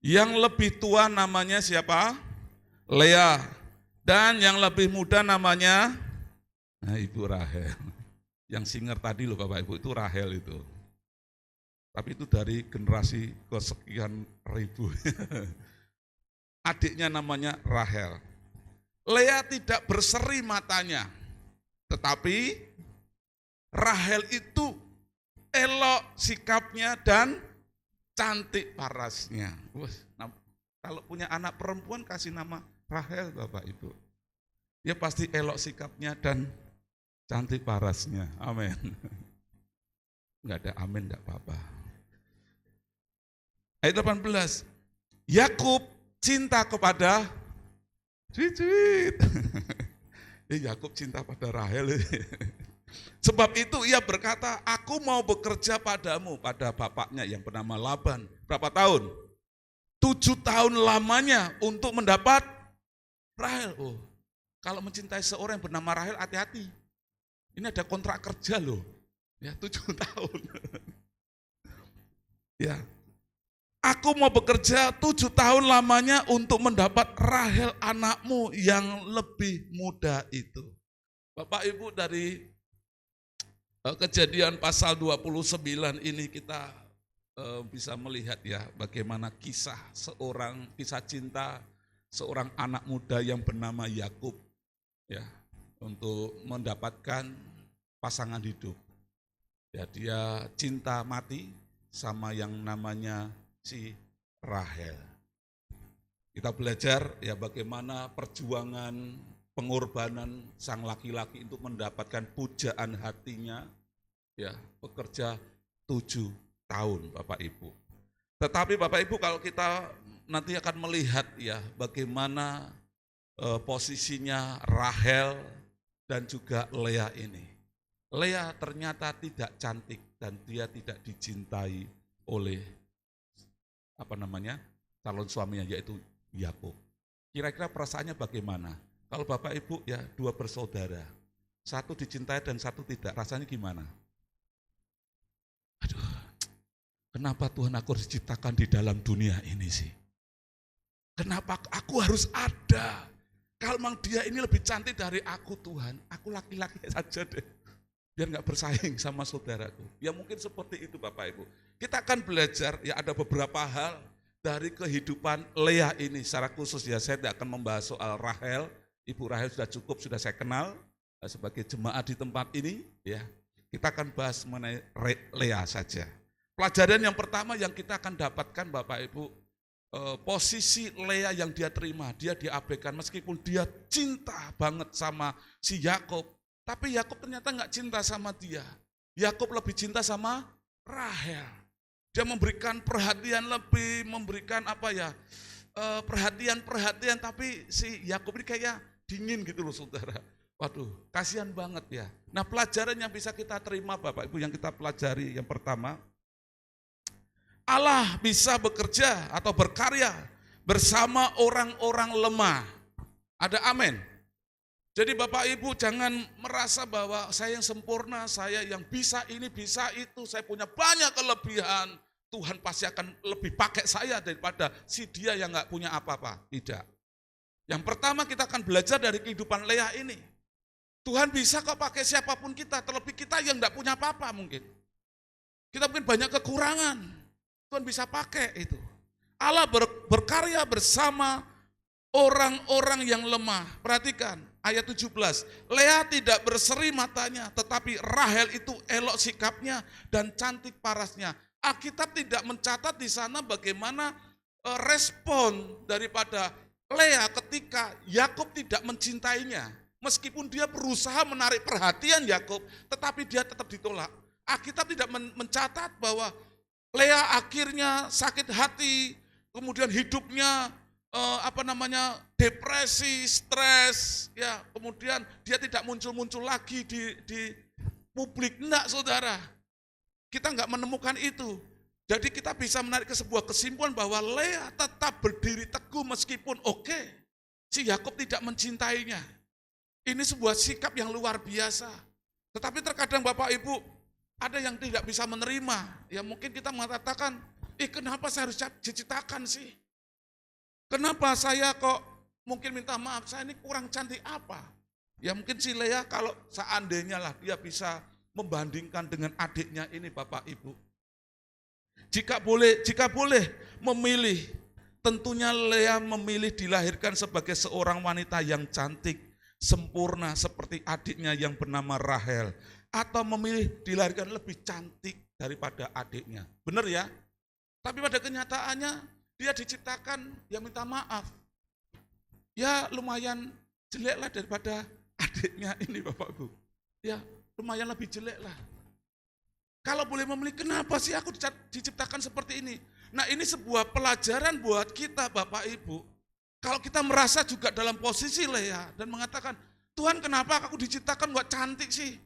Yang lebih tua namanya siapa? Lea. Dan yang lebih muda namanya Ibu Rahel. Yang singer tadi loh Bapak Ibu, itu Rahel itu. Tapi itu dari generasi kesekian ribu. Adiknya namanya Rahel. Lea tidak berseri matanya. Tetapi Rahel itu elok sikapnya dan cantik parasnya. Kalau punya anak perempuan kasih nama Rahel Bapak Ibu. Dia pasti elok sikapnya dan cantik parasnya. Amin. Enggak ada amin, enggak apa-apa. Ayat 18. Yakub cinta kepada Cuit. Yakub cinta pada Rahel. Sebab itu ia berkata, aku mau bekerja padamu, pada bapaknya yang bernama Laban. Berapa tahun? 7 tahun lamanya untuk mendapat Rahel. Oh, kalau mencintai seorang yang bernama Rahel, hati-hati. Ini ada kontrak kerja loh. Ya, 7 tahun. Ya. aku mau bekerja 7 tahun lamanya untuk mendapat Rahel anakmu yang lebih muda itu. Bapak Ibu, dari Kejadian pasal 29 ini kita bisa melihat ya bagaimana kisah cinta seorang anak muda yang bernama Yakub ya untuk mendapatkan pasangan hidup. Ya, dia cinta mati sama yang namanya si Rahel. Kita belajar ya bagaimana perjuangan pengorbanan sang laki-laki untuk mendapatkan pujaan hatinya, ya bekerja 7 tahun Bapak Ibu. Tetapi Bapak Ibu kalau kita nanti akan melihat ya bagaimana posisinya Rahel dan juga Lea ini. Lea ternyata tidak cantik dan dia tidak dicintai oleh calon suaminya yaitu Yakub. Kira-kira perasaannya bagaimana? Kalau Bapak Ibu ya 2 bersaudara, satu dicintai dan satu tidak, rasanya gimana? Aduh, kenapa Tuhan aku harus diciptakan di dalam dunia ini sih? Kenapa aku harus ada? Kalau memang dia ini lebih cantik dari aku Tuhan, aku laki-laki saja deh. Biar gak bersaing sama saudaraku. Ya mungkin seperti itu Bapak Ibu. Kita akan belajar ya ada beberapa hal dari kehidupan Lea ini. Secara khusus ya saya tidak akan membahas soal Rahel. Ibu Rahel sudah cukup, sudah saya kenal sebagai jemaat di tempat ini. Ya, kita akan bahas mengenai Lea saja. Pelajaran yang pertama yang kita akan dapatkan Bapak Ibu, posisi Lea yang dia terima, dia diabaikan meskipun dia cinta banget sama si Yakub, tapi Yakub ternyata nggak cinta sama dia. Yakub lebih cinta sama Rahel. Dia memberikan perhatian lebih, memberikan perhatian, tapi si Yakub ini kayak dingin gitu loh saudara. Waduh, kasihan banget ya. Nah pelajaran yang bisa kita terima Bapak Ibu yang kita pelajari yang pertama, Allah bisa bekerja atau berkarya bersama orang-orang lemah. Ada amin. Jadi Bapak Ibu jangan merasa bahwa saya yang sempurna, saya yang bisa ini, bisa itu, saya punya banyak kelebihan. Tuhan pasti akan lebih pakai saya daripada si dia yang gak punya apa-apa. Tidak. Yang pertama kita akan belajar dari kehidupan Lea ini. Tuhan bisa kok pakai siapapun kita, terlebih kita yang gak punya apa-apa mungkin. Kita mungkin banyak kekurangan. Tuhan bisa pakai itu. Allah berkarya bersama orang-orang yang lemah. Perhatikan ayat 17. Lea tidak berseri matanya, tetapi Rahel itu elok sikapnya dan cantik parasnya. Alkitab tidak mencatat di sana bagaimana respon daripada Lea ketika Yakub tidak mencintainya. Meskipun dia berusaha menarik perhatian Yakub, tetapi dia tetap ditolak. Alkitab tidak mencatat bahwa Lea akhirnya sakit hati, kemudian hidupnya depresi, stres, ya, kemudian dia tidak muncul-muncul lagi di publik. Enggak, saudara. Kita enggak menemukan itu. Jadi kita bisa menarik ke sebuah kesimpulan bahwa Lea tetap berdiri teguh meskipun si Yakub tidak mencintainya. Ini sebuah sikap yang luar biasa. Tetapi terkadang Bapak Ibu ada yang tidak bisa menerima. Ya mungkin kita mengatakan, kenapa saya harus diciptakan sih? Kenapa saya kok mungkin minta maaf, saya ini kurang cantik apa? Ya mungkin si Lea kalau seandainya lah dia bisa membandingkan dengan adiknya ini Bapak Ibu. Jika boleh memilih, tentunya Lea memilih dilahirkan sebagai seorang wanita yang cantik, sempurna seperti adiknya yang bernama Rahel. Atau memilih dilahirkan lebih cantik daripada adiknya. Benar ya? Tapi pada kenyataannya dia diciptakan yang minta maaf. Ya lumayan jelek lah daripada adiknya ini Bapak Ibu. Ya lumayan lebih jelek lah. Kalau boleh memilih, kenapa sih aku diciptakan seperti ini? Nah ini sebuah pelajaran buat kita Bapak Ibu. Kalau kita merasa juga dalam posisi Lea dan mengatakan, Tuhan kenapa aku diciptakan gak cantik sih?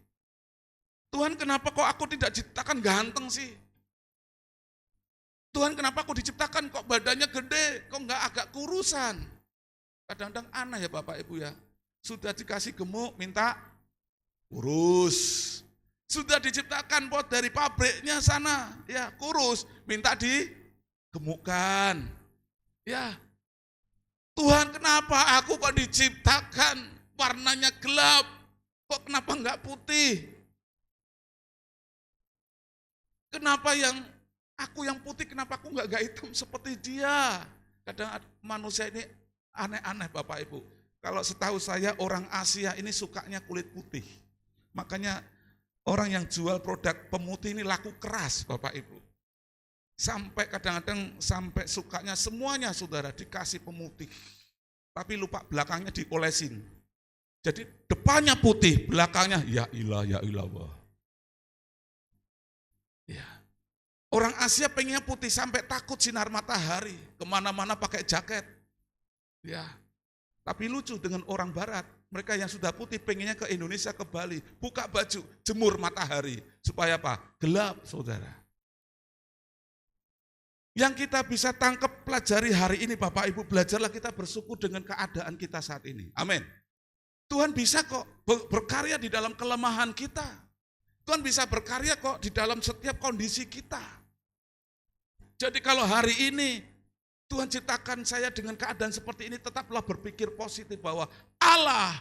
Tuhan kenapa kok aku tidak diciptakan ganteng sih? Tuhan kenapa aku diciptakan kok badannya gede, kok gak agak kurusan? Kadang-kadang aneh ya Bapak Ibu ya. Sudah dikasih gemuk, minta kurus. Sudah diciptakan dari pabriknya sana, ya kurus, minta gemukan. Ya, Tuhan kenapa aku kok diciptakan warnanya gelap? Kok kenapa enggak putih? Kenapa aku yang putih, kenapa aku enggak hitam seperti dia? Kadang manusia ini aneh-aneh Bapak Ibu. Kalau setahu saya orang Asia ini sukanya kulit putih. Makanya orang yang jual produk pemutih ini laku keras Bapak Ibu. Sampai kadang-kadang sampai sukanya semuanya saudara dikasih pemutih. Tapi lupa belakangnya diolesin. Jadi depannya putih, belakangnya ya ilah wah. Ya. Orang Asia pengennya putih sampai takut sinar matahari. Kemana-mana pakai jaket. Ya. Tapi lucu dengan orang barat. Mereka yang sudah putih pengennya ke Indonesia, ke Bali. Buka baju, jemur matahari. Supaya apa? Gelap saudara. Yang kita bisa tangkap pelajari hari ini Bapak Ibu, belajarlah kita bersyukur dengan keadaan kita saat ini. Amin. Tuhan bisa kok berkarya di dalam kelemahan kita. Tuhan bisa berkarya kok di dalam setiap kondisi kita. Jadi kalau hari ini Tuhan ciptakan saya dengan keadaan seperti ini, tetaplah berpikir positif bahwa Allah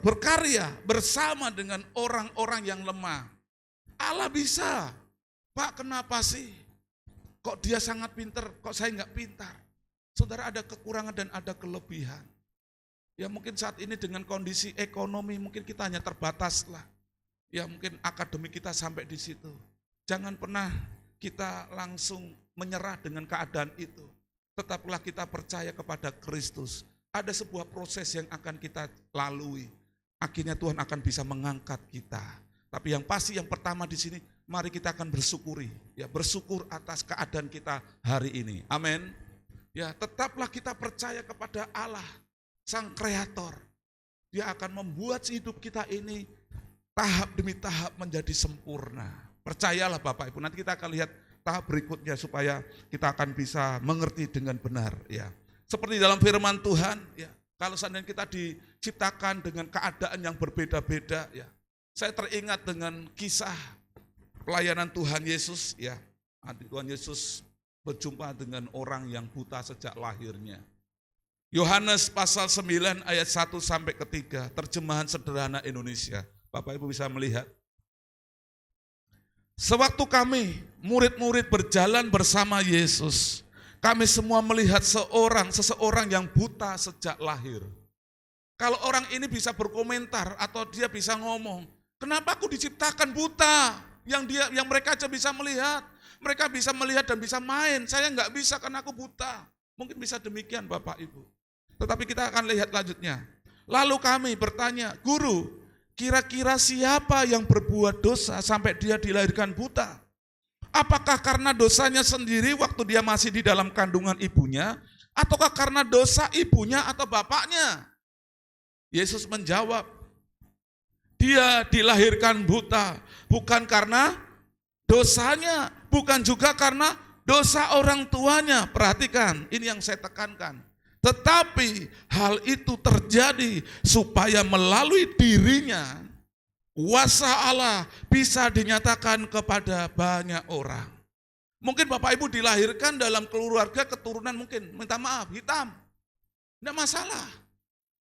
berkarya bersama dengan orang-orang yang lemah. Allah bisa. Pak, kenapa sih? Kok dia sangat pintar, kok saya enggak pintar? Saudara, ada kekurangan dan ada kelebihan. Ya mungkin saat ini dengan kondisi ekonomi mungkin kita hanya terbatas lah. Ya mungkin akademik kita sampai di situ. Jangan pernah kita langsung menyerah dengan keadaan itu. Tetaplah kita percaya kepada Kristus. Ada sebuah proses yang akan kita lalui. Akhirnya Tuhan akan bisa mengangkat kita. Tapi yang pasti yang pertama di sini, mari kita akan bersyukuri. Ya, bersyukur atas keadaan kita hari ini. Amin. Ya, tetaplah kita percaya kepada Allah, Sang Kreator. Dia akan membuat hidup kita ini tahap demi tahap menjadi sempurna. Percayalah Bapak Ibu, nanti kita akan lihat tahap berikutnya supaya kita akan bisa mengerti dengan benar. Ya, seperti dalam firman Tuhan, ya, kalau seandainya kita diciptakan dengan keadaan yang berbeda-beda, ya, saya teringat dengan kisah pelayanan Tuhan Yesus. Ya, Tuhan Yesus berjumpa dengan orang yang buta sejak lahirnya. Yohanes pasal 9 ayat 1 sampai 3, terjemahan sederhana Indonesia. Bapak Ibu bisa melihat. Sewaktu kami murid-murid berjalan bersama Yesus, kami semua melihat seseorang yang buta sejak lahir. Kalau orang ini bisa berkomentar atau dia bisa ngomong, kenapa aku diciptakan buta? Yang mereka aja bisa melihat, mereka bisa melihat dan bisa main. Saya nggak bisa karena aku buta. Mungkin bisa demikian Bapak Ibu. Tetapi kita akan lihat lanjutnya. Lalu kami bertanya, Guru, kira-kira siapa yang berbuat dosa sampai dia dilahirkan buta? Apakah karena dosanya sendiri waktu dia masih di dalam kandungan ibunya? Ataukah karena dosa ibunya atau bapaknya? Yesus menjawab, dia dilahirkan buta bukan karena dosanya, bukan juga karena dosa orang tuanya. Perhatikan, ini yang saya tekankan. Tetapi hal itu terjadi supaya melalui dirinya kuasa Allah bisa dinyatakan kepada banyak orang. Mungkin Bapak Ibu dilahirkan dalam keluarga keturunan mungkin, minta maaf, hitam. Tidak masalah.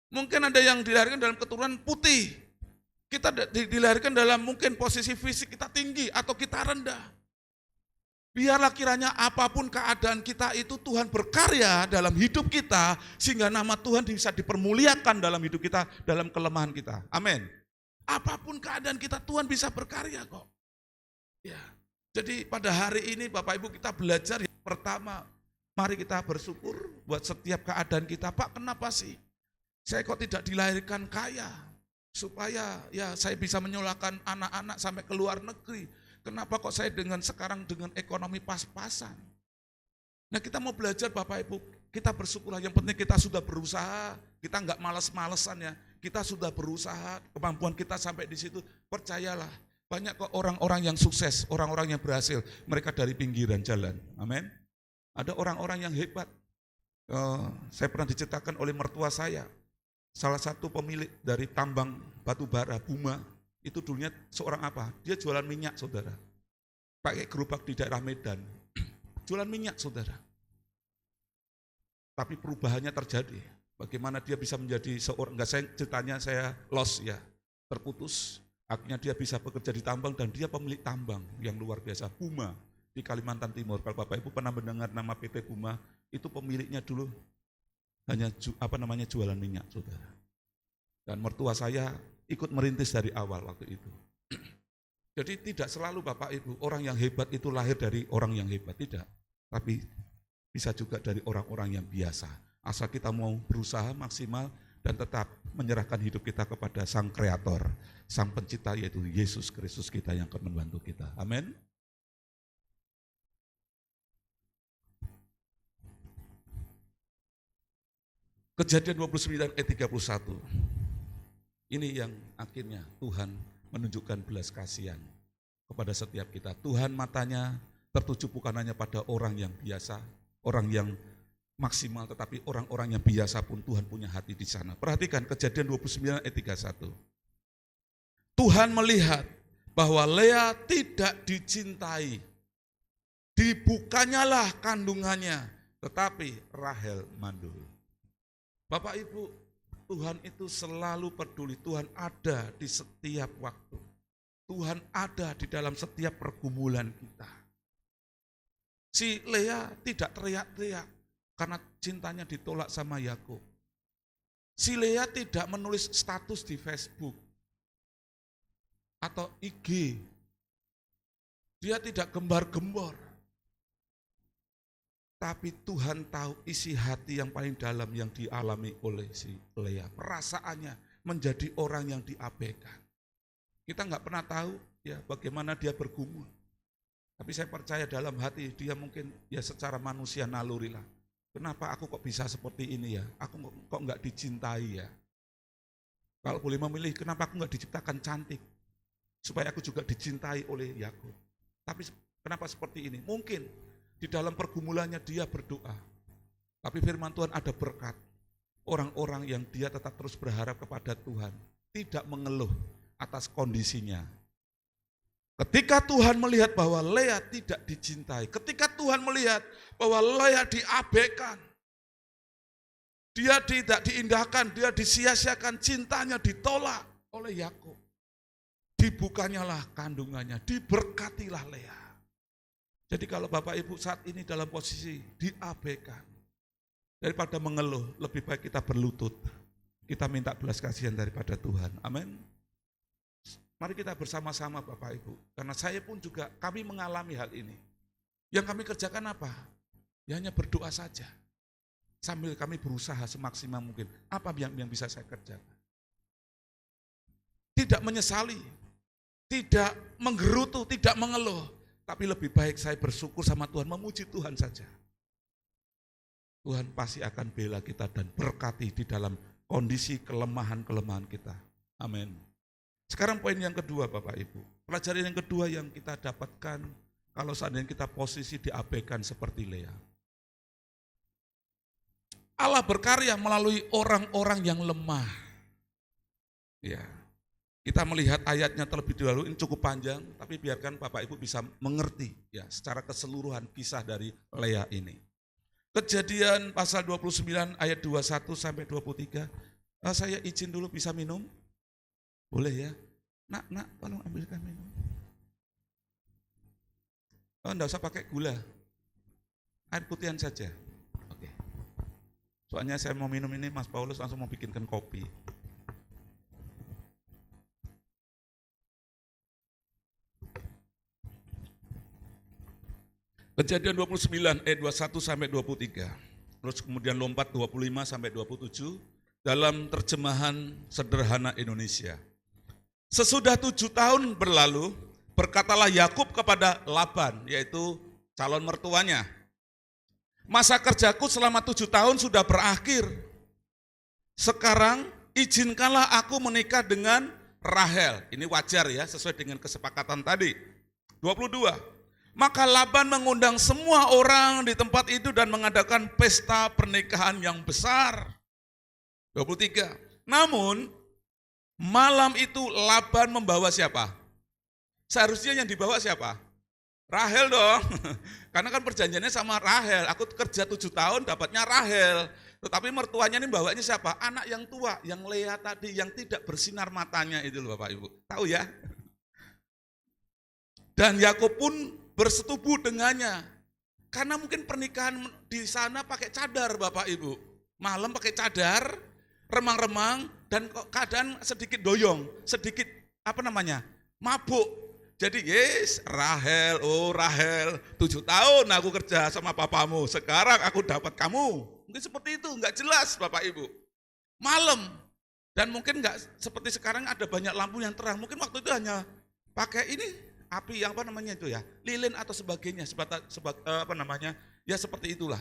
Mungkin ada yang dilahirkan dalam keturunan putih. Kita dilahirkan dalam mungkin posisi fisik kita tinggi atau kita rendah. Biarlah kiranya apapun keadaan kita itu Tuhan berkarya dalam hidup kita sehingga nama Tuhan bisa dipermuliakan dalam hidup kita, dalam kelemahan kita. Amin. Apapun keadaan kita Tuhan bisa berkarya kok. Ya. Jadi pada hari ini Bapak Ibu kita belajar yang pertama, mari kita bersyukur buat setiap keadaan kita. Pak, kenapa sih saya kok tidak dilahirkan kaya supaya ya saya bisa menyolakan anak-anak sampai ke luar negeri. Kenapa kok saya sekarang dengan ekonomi pas-pasan? Nah kita mau belajar Bapak Ibu, kita bersyukurlah. Yang penting kita sudah berusaha, kita nggak males-malesan ya. Kita sudah berusaha, kemampuan kita sampai di situ. Percayalah, banyak kok orang-orang yang sukses, orang-orang yang berhasil. Mereka dari pinggiran jalan, amin. Ada orang-orang yang hebat. Saya pernah diceritakan oleh mertua saya. Salah satu pemilik dari tambang batu bara, Buma. Itu dulunya seorang apa? Dia jualan minyak saudara. Pakai gerobak di daerah Medan. Jualan minyak, saudara. Tapi perubahannya terjadi. Bagaimana dia bisa menjadi seorang, ceritanya saya lost ya, terputus. Akhirnya dia bisa bekerja di tambang dan dia pemilik tambang yang luar biasa, Buma di Kalimantan Timur. Kalau Bapak Ibu pernah mendengar nama PT Buma, itu pemiliknya dulu hanya jualan minyak, saudara. Dan mertua saya ikut merintis dari awal waktu itu. Jadi tidak selalu Bapak Ibu, orang yang hebat itu lahir dari orang yang hebat, tidak. Tapi bisa juga dari orang-orang yang biasa. Asal kita mau berusaha maksimal dan tetap menyerahkan hidup kita kepada Sang Kreator, Sang Pencipta, yaitu Yesus Kristus kita yang akan membantu kita. Amin. Kejadian 29 ayat 31. Ini yang akhirnya Tuhan menunjukkan belas kasihan kepada setiap kita. Tuhan matanya tertuju bukan hanya pada orang yang biasa, orang yang maksimal, tetapi orang-orang yang biasa pun Tuhan punya hati di sana. Perhatikan Kejadian 29 ayat 31. Tuhan melihat bahwa Lea tidak dicintai. Dibukanyalah kandungannya, tetapi Rahel mandul. Bapak Ibu, Tuhan itu selalu peduli. Tuhan ada di setiap waktu. Tuhan ada di dalam setiap pergumulan kita. Si Lea tidak teriak-teriak karena cintanya ditolak sama Yakub. Si Lea tidak menulis status di Facebook atau IG. Dia tidak gembar-gembor. Tapi Tuhan tahu isi hati yang paling dalam yang dialami oleh si Lea. Perasaannya menjadi orang yang diabaikan. Kita nggak pernah tahu ya bagaimana dia bergumul. Tapi saya percaya dalam hati dia mungkin ya secara manusia naluri lah. Kenapa aku kok bisa seperti ini ya? Aku kok nggak dicintai ya? Kalau boleh memilih, kenapa aku nggak diciptakan cantik? Supaya aku juga dicintai oleh Yakub. Tapi kenapa seperti ini? Mungkin di dalam pergumulannya dia berdoa. Tapi firman Tuhan ada berkat. Orang-orang yang dia tetap terus berharap kepada Tuhan. Tidak mengeluh atas kondisinya. Ketika Tuhan melihat bahwa Lea tidak dicintai, ketika Tuhan melihat bahwa Lea diabaikan, dia tidak diindahkan, dia disia-siakan, cintanya ditolak oleh Yakub. Dibukanyalah kandungannya, diberkatilah Lea. Jadi kalau Bapak Ibu saat ini dalam posisi diabaikan, daripada mengeluh, lebih baik kita berlutut. Kita minta belas kasihan daripada Tuhan. Amin. Mari kita bersama-sama Bapak Ibu, karena saya pun juga kami mengalami hal ini. Yang kami kerjakan apa? Ya hanya berdoa saja. Sambil kami berusaha semaksimal mungkin. Apa yang bisa saya kerjakan? Tidak menyesali, tidak menggerutu, tidak mengeluh. Tapi lebih baik saya bersyukur sama Tuhan, memuji Tuhan saja. Tuhan pasti akan bela kita dan berkati di dalam kondisi kelemahan-kelemahan kita. Amin. Sekarang poin yang kedua Bapak Ibu. Pelajaran yang kedua yang kita dapatkan kalau seandainya kita posisi diabaikan seperti Lea. Allah berkarya melalui orang-orang yang lemah. Ya. Kita melihat ayatnya terlebih dahulu, ini cukup panjang, tapi biarkan Bapak Ibu bisa mengerti ya secara keseluruhan kisah dari Lea ini. Kejadian pasal 29 ayat 21 sampai 23. Saya izin dulu bisa minum? Boleh ya? Nak, tolong ambilkan minum. Enggak usah pakai gula. Air putihan saja. Oke. Soalnya saya mau minum ini, Mas Paulus langsung mau bikinkan kopi. Kejadian 29 ayat 21 sampai 23. Terus kemudian lompat 25 sampai 27 dalam terjemahan sederhana Indonesia. Sesudah 7 tahun berlalu, berkatalah Yakub kepada Laban, yaitu calon mertuanya. Masa kerjaku selama 7 tahun sudah berakhir. Sekarang izinkanlah aku menikah dengan Rahel. Ini wajar ya, sesuai dengan kesepakatan tadi. 22. Maka Laban mengundang semua orang di tempat itu dan mengadakan pesta pernikahan yang besar. 23. Namun malam itu Laban membawa siapa? Seharusnya yang dibawa siapa? Rahel dong. Karena kan perjanjiannya sama Rahel. Aku kerja 7 tahun dapatnya Rahel. Tetapi mertuanya ini bawanya siapa? Anak yang tua, yang Lea tadi, yang tidak bersinar matanya itu loh Bapak Ibu. Tahu ya? Dan Yakub pun bersetubuh dengannya. Karena mungkin pernikahan di sana pakai cadar Bapak Ibu. Malam pakai cadar, remang-remang, dan keadaan sedikit doyong, sedikit mabuk. Jadi Rahel, oh Rahel, 7 tahun aku kerja sama papamu, sekarang aku dapat kamu. Mungkin seperti itu, enggak jelas Bapak Ibu. Malam, dan mungkin enggak seperti sekarang ada banyak lampu yang terang. Mungkin waktu itu hanya pakai ini, api yang lilin atau sebagainya, ya seperti itulah.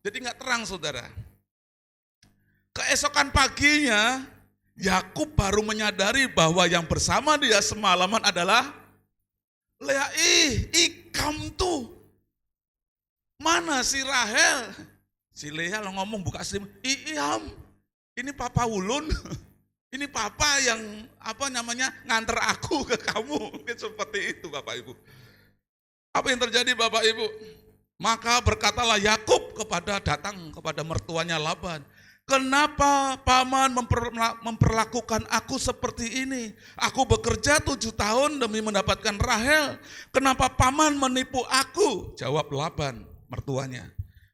Jadi enggak terang saudara. Keesokan paginya, Yakub baru menyadari bahwa yang bersama dia semalaman adalah Lea. Ikam tuh. Mana si Rahel? Si Lea lo ngomong buka selim. Iam, ini Papa Wulun. Ini Papa yang nganter aku ke kamu. Mungkin seperti itu Bapak Ibu. Apa yang terjadi Bapak Ibu? Maka berkatalah Yakub datang kepada mertuanya Laban. Kenapa paman memperlakukan aku seperti ini? Aku bekerja 7 tahun demi mendapatkan Rahel. Kenapa paman menipu aku? Jawab Laban, mertuanya.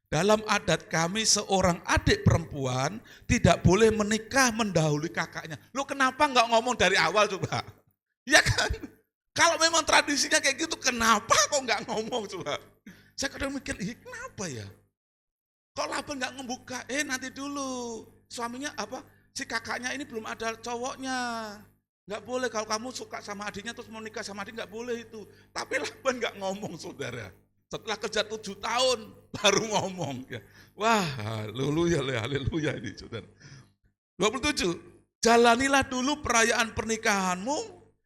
Dalam adat kami seorang adik perempuan tidak boleh menikah mendahului kakaknya. Lu kenapa nggak ngomong dari awal coba? Ya kan? Kalau memang tradisinya kayak gitu, kenapa kok nggak ngomong coba? Saya kadang mikir, kenapa ya? Kok Laban nggak ngebuka? Nanti dulu, suaminya si kakaknya ini belum ada cowoknya. Nggak boleh kalau kamu suka sama adiknya terus mau nikah sama adik, nggak boleh itu. Tapi Laban nggak ngomong saudara. Setelah kerja 7 tahun baru ngomong. Wah, haleluya ini saudara. 27, jalanilah dulu perayaan pernikahanmu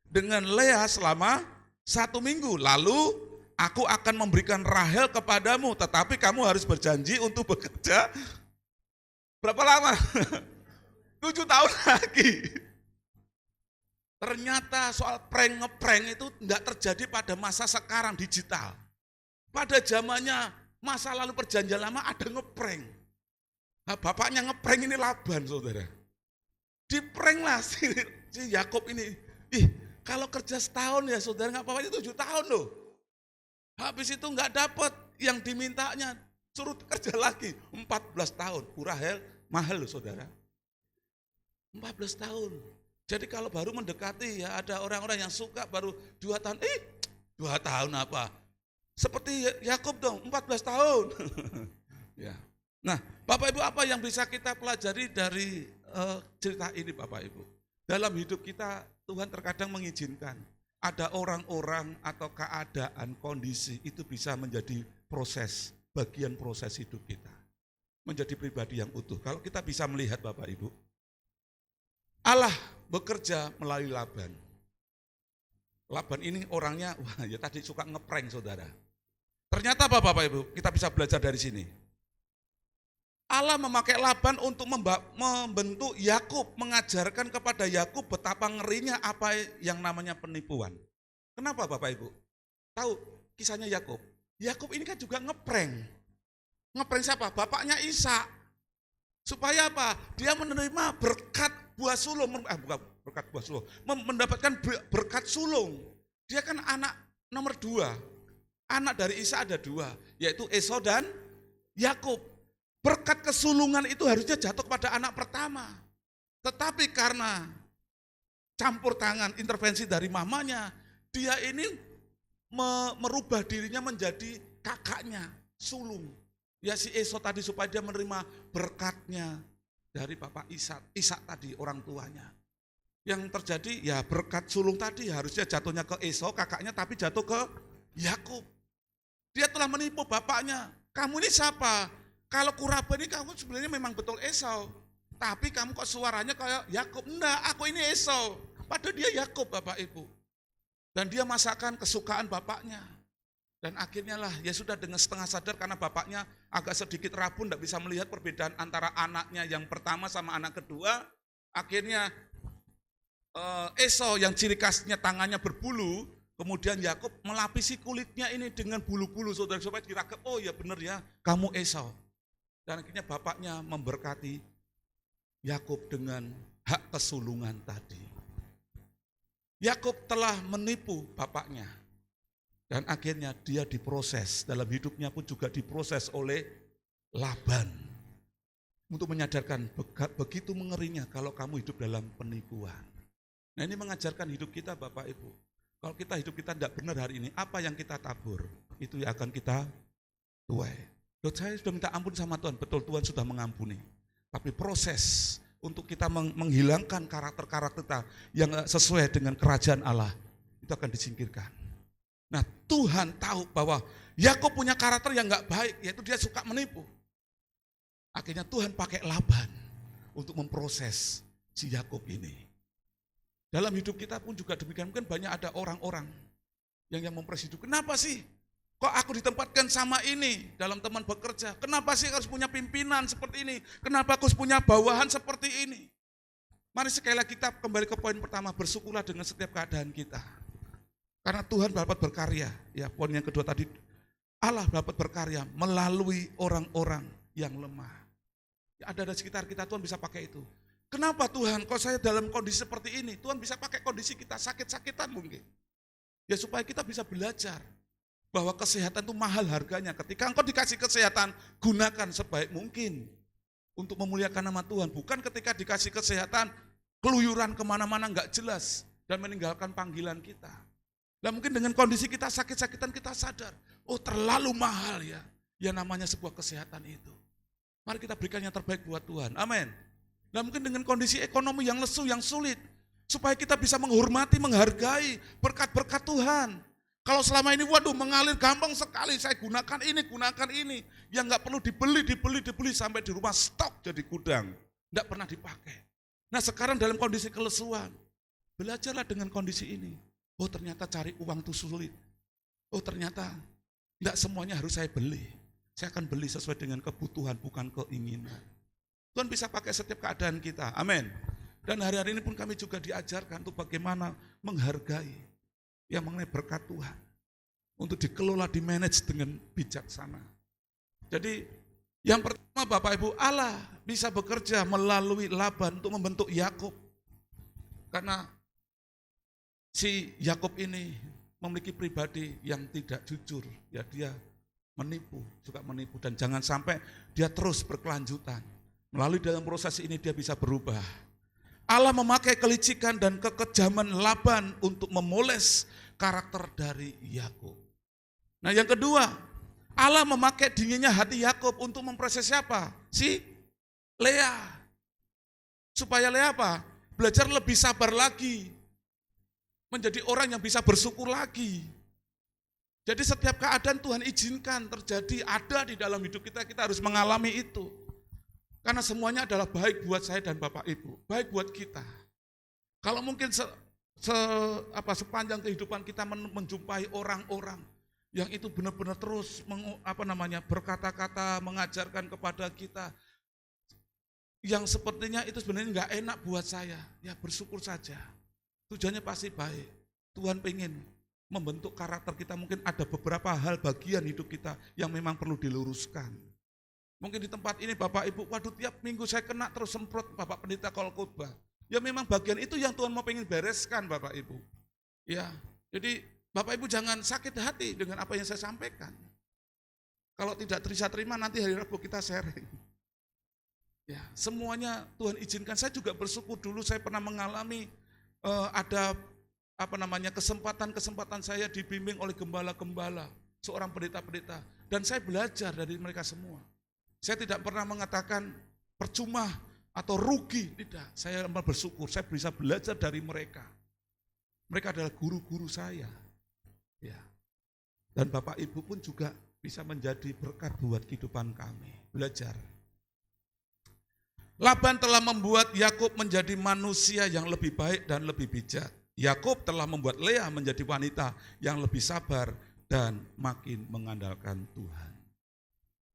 dengan Lea selama 1 minggu. Lalu aku akan memberikan Rahel kepadamu, tetapi kamu harus berjanji untuk bekerja berapa lama? 7 tahun lagi. Ternyata soal ngeprank itu enggak terjadi pada masa sekarang digital. Pada zamannya masa lalu perjanjian lama ada ngeprank. Nah, bapaknya ngeprank ini Laban saudara. Diprank lah si Yakub ini. Kalau kerja setahun ya saudara nggak apa-apa, 7 tahun loh. Habis itu nggak dapat yang dimintanya, suruh kerja lagi 14 tahun. Rahel mahal loh saudara. 14 tahun. Jadi kalau baru mendekati ya ada orang-orang yang suka baru 2 tahun. 2 tahun apa? Seperti Yakub dong, 14 tahun. Ya. Nah, Bapak Ibu, apa yang bisa kita pelajari dari cerita ini Bapak Ibu? Dalam hidup kita Tuhan terkadang mengizinkan ada orang-orang atau keadaan, kondisi itu bisa menjadi bagian proses hidup kita. Menjadi pribadi yang utuh. Kalau kita bisa melihat Bapak Ibu, Allah bekerja melalui Laban. Laban ini orangnya, tadi suka ngeprank saudara. Ternyata apa Bapak Ibu? Kita bisa belajar dari sini. Allah memakai Laban untuk membentuk Yakub, mengajarkan kepada Yakub betapa ngerinya apa yang namanya penipuan. Kenapa Bapak Ibu? Tahu kisahnya Yakub? Yakub ini kan juga ngeprank. Ngeprank siapa? Bapaknya Ishak. Supaya apa? Dia menerima berkat buah sulung, bukan berkat buah sulung, mendapatkan berkat sulung. Dia kan anak nomor 2. Anak dari Ishak ada 2, yaitu Esau dan Yakub. Berkat kesulungan itu harusnya jatuh kepada anak pertama. Tetapi karena campur tangan intervensi dari mamanya, dia ini merubah dirinya menjadi kakaknya, sulung. Ya si Esau tadi supaya dia menerima berkatnya dari Bapak Ishak tadi orang tuanya. Yang terjadi ya berkat sulung tadi harusnya jatuhnya ke Esau kakaknya tapi jatuh ke Yakub. Dia telah menipu bapaknya. Kamu ini siapa? Kalau kuraba ini kamu sebenarnya memang betul Esau. Tapi kamu kok suaranya kayak Yakub. Enggak, aku ini Esau. Padahal dia Yakub Bapak Ibu. Dan dia masakan kesukaan bapaknya. Dan akhirnya lah ya sudah dengan setengah sadar karena bapaknya agak sedikit rabun, tidak bisa melihat perbedaan antara anaknya yang pertama sama anak kedua. Akhirnya Esau yang ciri khasnya tangannya berbulu, Kemudian Yakub melapisi kulitnya ini dengan bulu-bulu saudara supaya diragap, oh ya benar ya, kamu Esau. Dan akhirnya bapaknya memberkati Yakub dengan hak kesulungan tadi. Yakub telah menipu bapaknya. Dan akhirnya dia diproses, dalam hidupnya pun juga diproses oleh Laban. Untuk menyadarkan begitu mengerinya kalau kamu hidup dalam penipuan. Nah ini mengajarkan hidup kita Bapak Ibu. Kalau hidup kita tidak benar hari ini, apa yang kita tabur, itu yang akan kita tuai. Saya sudah minta ampun sama Tuhan, betul Tuhan sudah mengampuni. Tapi proses untuk kita menghilangkan karakter-karakter kita yang sesuai dengan kerajaan Allah, itu akan disingkirkan. Nah Tuhan tahu bahwa Yakub punya karakter yang gak baik, yaitu dia suka menipu. Akhirnya Tuhan pakai Laban untuk memproses si Yakub ini. Dalam hidup kita pun juga demikian, mungkin banyak ada orang-orang yang memproses hidup. Kenapa sih? Kok aku ditempatkan sama ini dalam teman bekerja? Kenapa sih harus punya pimpinan seperti ini? Kenapa aku harus punya bawahan seperti ini? Mari sekali lagi kita kembali ke poin pertama, bersyukurlah dengan setiap keadaan kita. Karena Tuhan dapat berkarya. Ya, poin yang kedua tadi, Allah dapat berkarya melalui orang-orang yang lemah. Ya, ada di sekitar kita, Tuhan bisa pakai itu. Kenapa Tuhan, kok saya dalam kondisi seperti ini? Tuhan bisa pakai kondisi kita sakit-sakitan mungkin. Ya supaya kita bisa belajar bahwa kesehatan itu mahal harganya. Ketika engkau dikasih kesehatan, gunakan sebaik mungkin untuk memuliakan nama Tuhan. Bukan ketika dikasih kesehatan, keluyuran kemana-mana nggak jelas dan meninggalkan panggilan kita. Dan mungkin dengan kondisi kita sakit-sakitan kita sadar, oh terlalu mahal ya, yang namanya sebuah kesehatan itu. Mari kita berikan yang terbaik buat Tuhan, amin. Dan mungkin dengan kondisi ekonomi yang lesu, yang sulit, supaya kita bisa menghormati, menghargai berkat-berkat Tuhan. Kalau selama ini, waduh mengalir gampang sekali, saya gunakan ini, yang nggak perlu dibeli sampai di rumah stok jadi gudang, nggak pernah dipakai. Nah sekarang dalam kondisi kelesuan, belajarlah dengan kondisi ini. Oh ternyata cari uang itu sulit. Oh ternyata nggak semuanya harus saya beli. Saya akan beli sesuai dengan kebutuhan, bukan keinginan. Tuhan bisa pakai setiap keadaan kita, amin. Dan hari-hari ini pun kami juga diajarkan untuk bagaimana menghargai yang mengenai berkat Tuhan. Untuk dikelola, dimanage dengan bijaksana. Jadi yang pertama Bapak Ibu, Allah bisa bekerja melalui Laban untuk membentuk Yakub. Karena si Yakub ini memiliki pribadi yang tidak jujur, ya dia menipu, suka menipu. Dan jangan sampai dia terus berkelanjutan. Melalui dalam proses ini dia bisa berubah. Allah memakai kelicikan dan kekejaman Laban untuk memoles karakter dari Yakub. Nah yang kedua, Allah memakai dinginnya hati Yakub untuk memproses siapa? Si Lea. Supaya Lea apa? Belajar lebih sabar lagi. Menjadi orang yang bisa bersyukur lagi. Jadi setiap keadaan Tuhan izinkan terjadi, ada di dalam hidup kita, kita harus mengalami itu. Karena semuanya adalah baik buat saya dan Bapak Ibu, baik buat kita. Kalau mungkin sepanjang kehidupan kita menjumpai orang-orang yang itu benar-benar terus berkata-kata, mengajarkan kepada kita, yang sepertinya itu sebenarnya nggak enak buat saya, ya bersyukur saja. Tujuannya pasti baik. Tuhan pengen membentuk karakter kita, mungkin ada beberapa hal bagian hidup kita yang memang perlu diluruskan. Mungkin di tempat ini Bapak Ibu, waduh tiap minggu saya kena terus semprot Bapak Pendeta kalau khotbah. Ya memang bagian itu yang Tuhan mau pengen bereskan Bapak Ibu. Ya, jadi Bapak Ibu jangan sakit hati dengan apa yang saya sampaikan. Kalau tidak bisa terima nanti hari Rabu kita sharing. Ya, semuanya Tuhan izinkan. Saya juga bersyukur dulu saya pernah mengalami ada kesempatan saya dibimbing oleh gembala-gembala, seorang pendeta-pendeta. Dan saya belajar dari mereka semua. Saya tidak pernah mengatakan percuma atau rugi, tidak. Saya bersyukur, saya bisa belajar dari mereka. Mereka adalah guru-guru saya. Ya. Dan Bapak Ibu pun juga bisa menjadi berkat buat kehidupan kami. Belajar. Laban telah membuat Yakub menjadi manusia yang lebih baik dan lebih bijak. Yakub telah membuat Lea menjadi wanita yang lebih sabar dan makin mengandalkan Tuhan.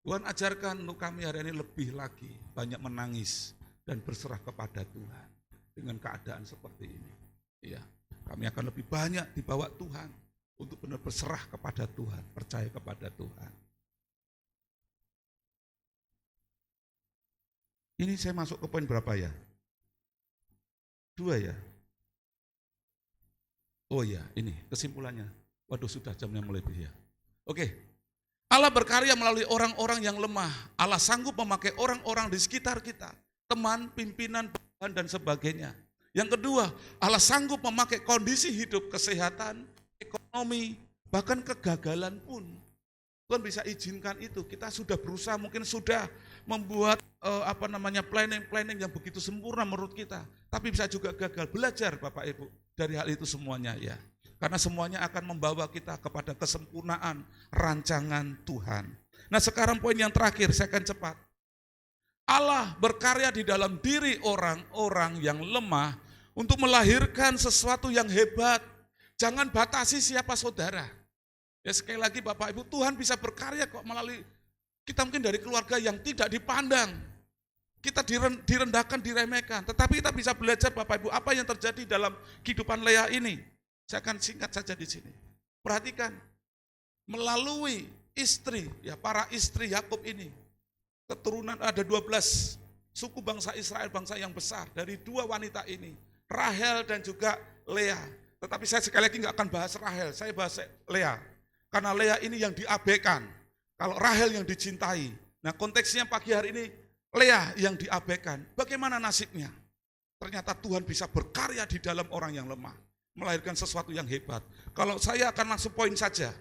Tuhan ajarkan untuk kami hari ini lebih lagi banyak menangis dan berserah kepada Tuhan dengan keadaan seperti ini. Ya, kami akan lebih banyak dibawa Tuhan untuk benar berserah kepada Tuhan, percaya kepada Tuhan. Ini saya masuk ke poin berapa ya? 2 ya? Oh ya, ini kesimpulannya. Waduh, sudah jamnya mulai ya. Oke. Allah berkarya melalui orang-orang yang lemah. Allah sanggup memakai orang-orang di sekitar kita. Teman, pimpinan, bahan, dan sebagainya. Yang kedua, Allah sanggup memakai kondisi hidup, kesehatan, ekonomi, bahkan kegagalan pun. Tuhan bisa izinkan itu. Kita sudah berusaha, mungkin sudah membuat planning yang begitu sempurna menurut kita. Tapi bisa juga gagal. Belajar Bapak Ibu dari hal itu semuanya ya. Karena semuanya akan membawa kita kepada kesempurnaan rancangan Tuhan. Nah sekarang poin yang terakhir, saya akan cepat. Allah berkarya di dalam diri orang-orang yang lemah untuk melahirkan sesuatu yang hebat. Jangan batasi siapa saudara. Ya sekali lagi Bapak Ibu, Tuhan bisa berkarya kok melalui kita mungkin dari keluarga yang tidak dipandang. Kita direndahkan, diremehkan. Tetapi kita bisa belajar Bapak Ibu, apa yang terjadi dalam kehidupan Lea ini. Saya akan singkat saja di sini. Perhatikan, melalui istri, ya para istri Yakub ini, keturunan ada 12 suku bangsa Israel, bangsa yang besar. Dari 2 wanita ini, Rahel dan juga Lea. Tetapi saya sekali lagi nggak akan bahas Rahel, saya bahas Lea. Karena Lea ini yang diabaikan, kalau Rahel yang dicintai. Nah konteksnya pagi hari ini, Lea yang diabaikan. Bagaimana nasibnya? Ternyata Tuhan bisa berkarya di dalam orang yang lemah, melahirkan sesuatu yang hebat. Kalau saya akan langsung poin saja.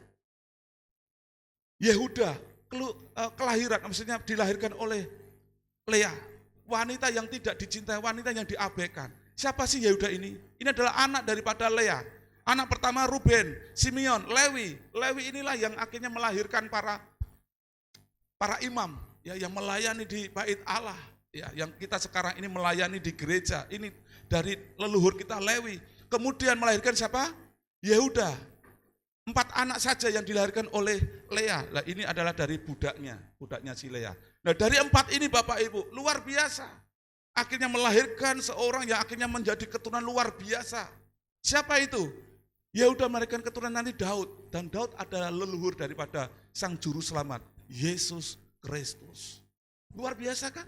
Yehuda, kelahiran, maksudnya dilahirkan oleh Lea. Wanita yang tidak dicintai, wanita yang diabaikan. Siapa sih Yehuda ini? Ini adalah anak daripada Lea. Anak pertama Ruben, Simeon, Lewi. Lewi inilah yang akhirnya melahirkan para imam ya, yang melayani di bait Allah. Ya, yang kita sekarang ini melayani di gereja. Ini dari leluhur kita Lewi. Kemudian melahirkan siapa? Yehuda. 4 anak saja yang dilahirkan oleh Lea. Nah, ini adalah dari budaknya si Lea. Nah dari 4 ini Bapak Ibu, luar biasa. Akhirnya melahirkan seorang yang akhirnya menjadi keturunan luar biasa. Siapa itu? Yehuda melahirkan keturunan nanti Daud. Dan Daud adalah leluhur daripada sang juru selamat, Yesus Kristus. Luar biasa kan?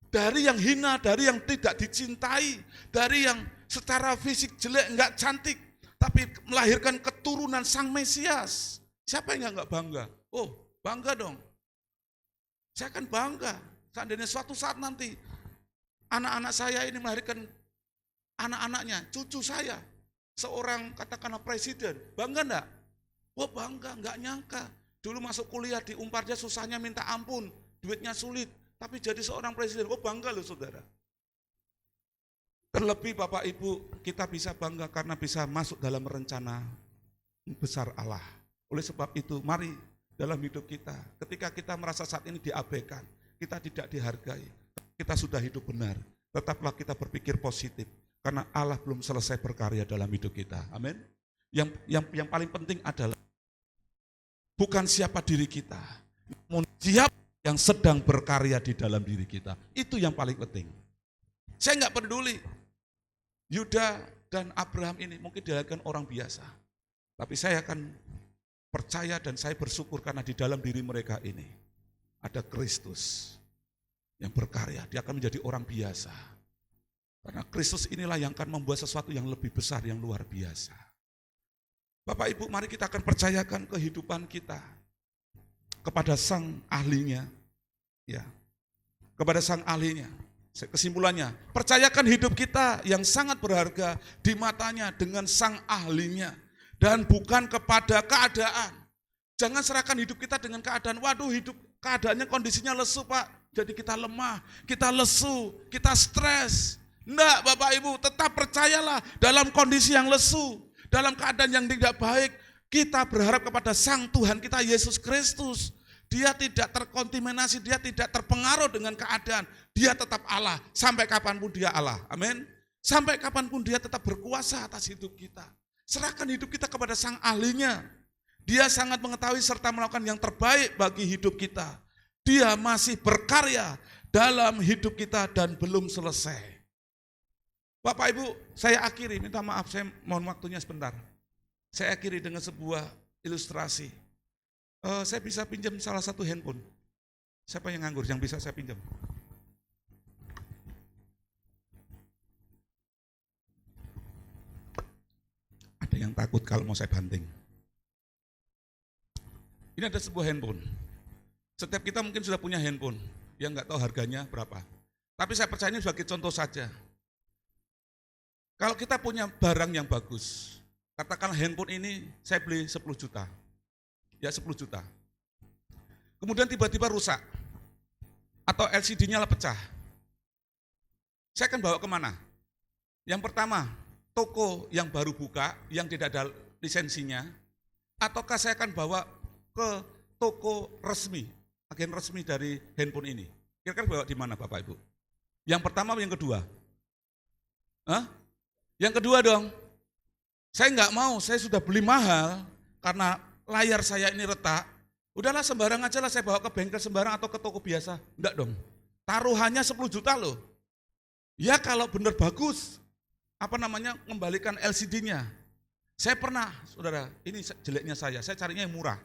Dari yang hina, dari yang tidak dicintai, dari yang secara fisik jelek, enggak cantik, tapi melahirkan keturunan sang Mesias. Siapa yang enggak bangga? Oh, bangga dong. Saya akan bangga. Seandainya suatu saat nanti anak-anak saya ini melahirkan anak-anaknya, cucu saya, seorang katakanlah presiden, bangga enggak? Wah bangga, enggak nyangka. Dulu masuk kuliah di Unpar susahnya minta ampun, duitnya sulit. Tapi jadi seorang presiden, oh bangga loh saudara. Terlebih Bapak Ibu, kita bisa bangga karena bisa masuk dalam rencana besar Allah. Oleh sebab itu, mari dalam hidup kita, ketika kita merasa saat ini diabaikan, kita tidak dihargai, kita sudah hidup benar, tetaplah kita berpikir positif, karena Allah belum selesai berkarya dalam hidup kita. Amin. Yang paling penting adalah bukan siapa diri kita, namun siapa yang sedang berkarya di dalam diri kita. Itu yang paling penting. Saya enggak peduli Yuda dan Abraham ini mungkin dilahirkan orang biasa. Tapi saya akan percaya dan saya bersyukur karena di dalam diri mereka ini ada Kristus yang berkarya. Dia akan menjadi orang biasa. Karena Kristus inilah yang akan membuat sesuatu yang lebih besar, yang luar biasa. Bapak Ibu, mari kita akan percayakan kehidupan kita kepada sang ahlinya, ya, kepada sang ahlinya. Kesimpulannya, percayakan hidup kita yang sangat berharga di matanya dengan sang ahlinya dan bukan kepada keadaan. Jangan serahkan hidup kita dengan keadaan. Waduh, hidup keadaannya kondisinya lesu Pak, jadi kita lemah, kita lesu, kita stres. Enggak Bapak Ibu, tetap percayalah dalam kondisi yang lesu, dalam keadaan yang tidak baik. Kita berharap kepada Sang Tuhan kita Yesus Kristus. Dia tidak terkontaminasi, dia tidak terpengaruh dengan keadaan. Dia tetap Allah, sampai kapanpun dia Allah. Amin. Sampai kapanpun dia tetap berkuasa atas hidup kita. Serahkan hidup kita kepada Sang ahlinya. Dia sangat mengetahui serta melakukan yang terbaik bagi hidup kita. Dia masih berkarya dalam hidup kita dan belum selesai. Bapak Ibu, saya akhiri, minta maaf saya mohon waktunya sebentar. Saya akhiri dengan sebuah ilustrasi. Saya bisa pinjam salah satu handphone. Siapa yang nganggur yang bisa saya pinjam? Ada yang takut kalau mau saya banting. Ini ada sebuah handphone. Setiap kita mungkin sudah punya handphone, yang nggak tahu harganya berapa. Tapi saya percaya ini sebagai contoh saja. Kalau kita punya barang yang bagus, katakanlah handphone ini saya beli 10 juta. Ya 10 juta. Kemudian tiba-tiba rusak. Atau LCD-nya pecah. Saya akan bawa kemana? Yang pertama, toko yang baru buka, yang tidak ada lisensinya. Ataukah saya akan bawa ke toko resmi, agen resmi dari handphone ini. Kira-kira bawa di mana Bapak Ibu? Yang pertama atau yang kedua? Hah? Yang kedua dong. Saya nggak mau, saya sudah beli mahal karena layar saya ini retak. Udahlah sembarang aja lah saya bawa ke bengkel sembarang atau ke toko biasa. Enggak dong. Taruhannya 10 juta loh. Ya kalau benar bagus, kembalikan LCD-nya. Saya pernah, saudara, ini jeleknya saya carinya yang murah.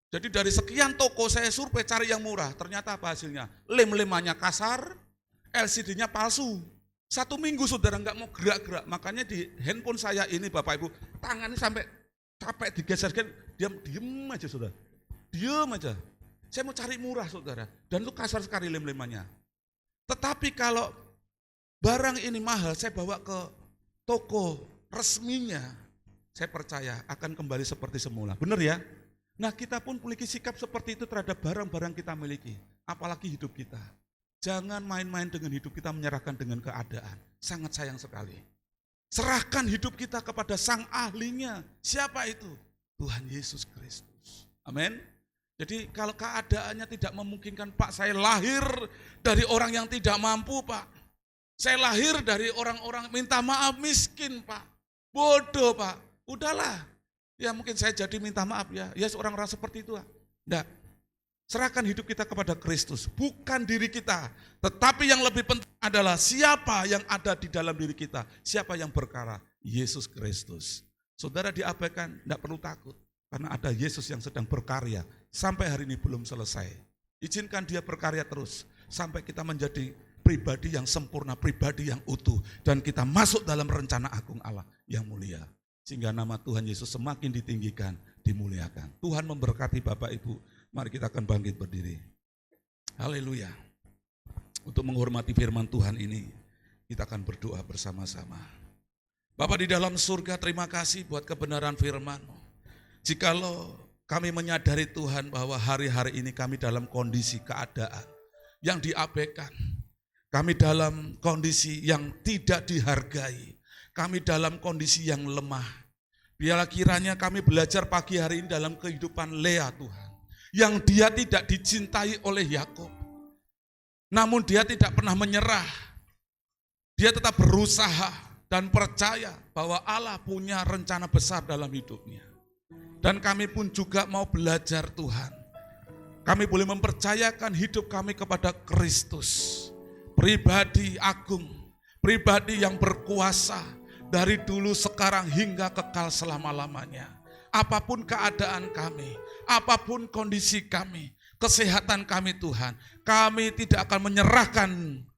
Jadi dari sekian toko saya survei cari yang murah, ternyata apa hasilnya? Lem-lemannya kasar, LCD-nya palsu. 1 minggu saudara nggak mau gerak-gerak, makanya di handphone saya ini Bapak Ibu, tangannya sampai capek digeser-geser, diem aja saudara. Diem aja. Saya mau cari murah saudara, dan itu kasar sekali lem-lemannya. Tetapi kalau barang ini mahal, saya bawa ke toko resminya, saya percaya akan kembali seperti semula. Benar ya? Nah kita pun memiliki sikap seperti itu terhadap barang-barang kita miliki, apalagi hidup kita. Jangan main-main dengan hidup kita, menyerahkan dengan keadaan. Sangat sayang sekali. Serahkan hidup kita kepada sang ahlinya. Siapa itu? Tuhan Yesus Kristus. Amin. Jadi kalau keadaannya tidak memungkinkan, Pak, saya lahir dari orang yang tidak mampu, Pak. Saya lahir dari orang-orang minta maaf miskin, Pak. Bodoh, Pak. Udahlah. Ya mungkin saya jadi minta maaf ya. Ya orang-orang seperti itu. Enggak. Serahkan hidup kita kepada Kristus. Bukan diri kita. Tetapi yang lebih penting adalah siapa yang ada di dalam diri kita. Siapa yang berkara? Yesus Kristus. Saudara diabaikan, enggak perlu takut. Karena ada Yesus yang sedang berkarya. Sampai hari ini belum selesai. Izinkan dia berkarya terus. Sampai kita menjadi pribadi yang sempurna, pribadi yang utuh. Dan kita masuk dalam rencana agung Allah yang mulia. Sehingga nama Tuhan Yesus semakin ditinggikan, dimuliakan. Tuhan memberkati Bapak Ibu. Mari kita akan bangkit berdiri. Haleluya. Untuk menghormati firman Tuhan ini, kita akan berdoa bersama-sama. Bapa di dalam surga, terima kasih buat kebenaran firman-Mu. Jikalau kami menyadari Tuhan bahwa hari-hari ini kami dalam kondisi keadaan yang diabaikan. Kami dalam kondisi yang tidak dihargai. Kami dalam kondisi yang lemah. Biarlah kiranya kami belajar pagi hari ini dalam kehidupan Lea Tuhan. Yang dia tidak dicintai oleh Yakub. Namun dia tidak pernah menyerah. Dia tetap berusaha dan percaya bahwa Allah punya rencana besar dalam hidupnya. Dan kami pun juga mau belajar Tuhan. Kami boleh mempercayakan hidup kami kepada Kristus. Pribadi agung, pribadi yang berkuasa dari dulu sekarang hingga kekal selama-lamanya. Apapun keadaan kami, apapun kondisi kami, kesehatan kami Tuhan, kami tidak akan menyerahkan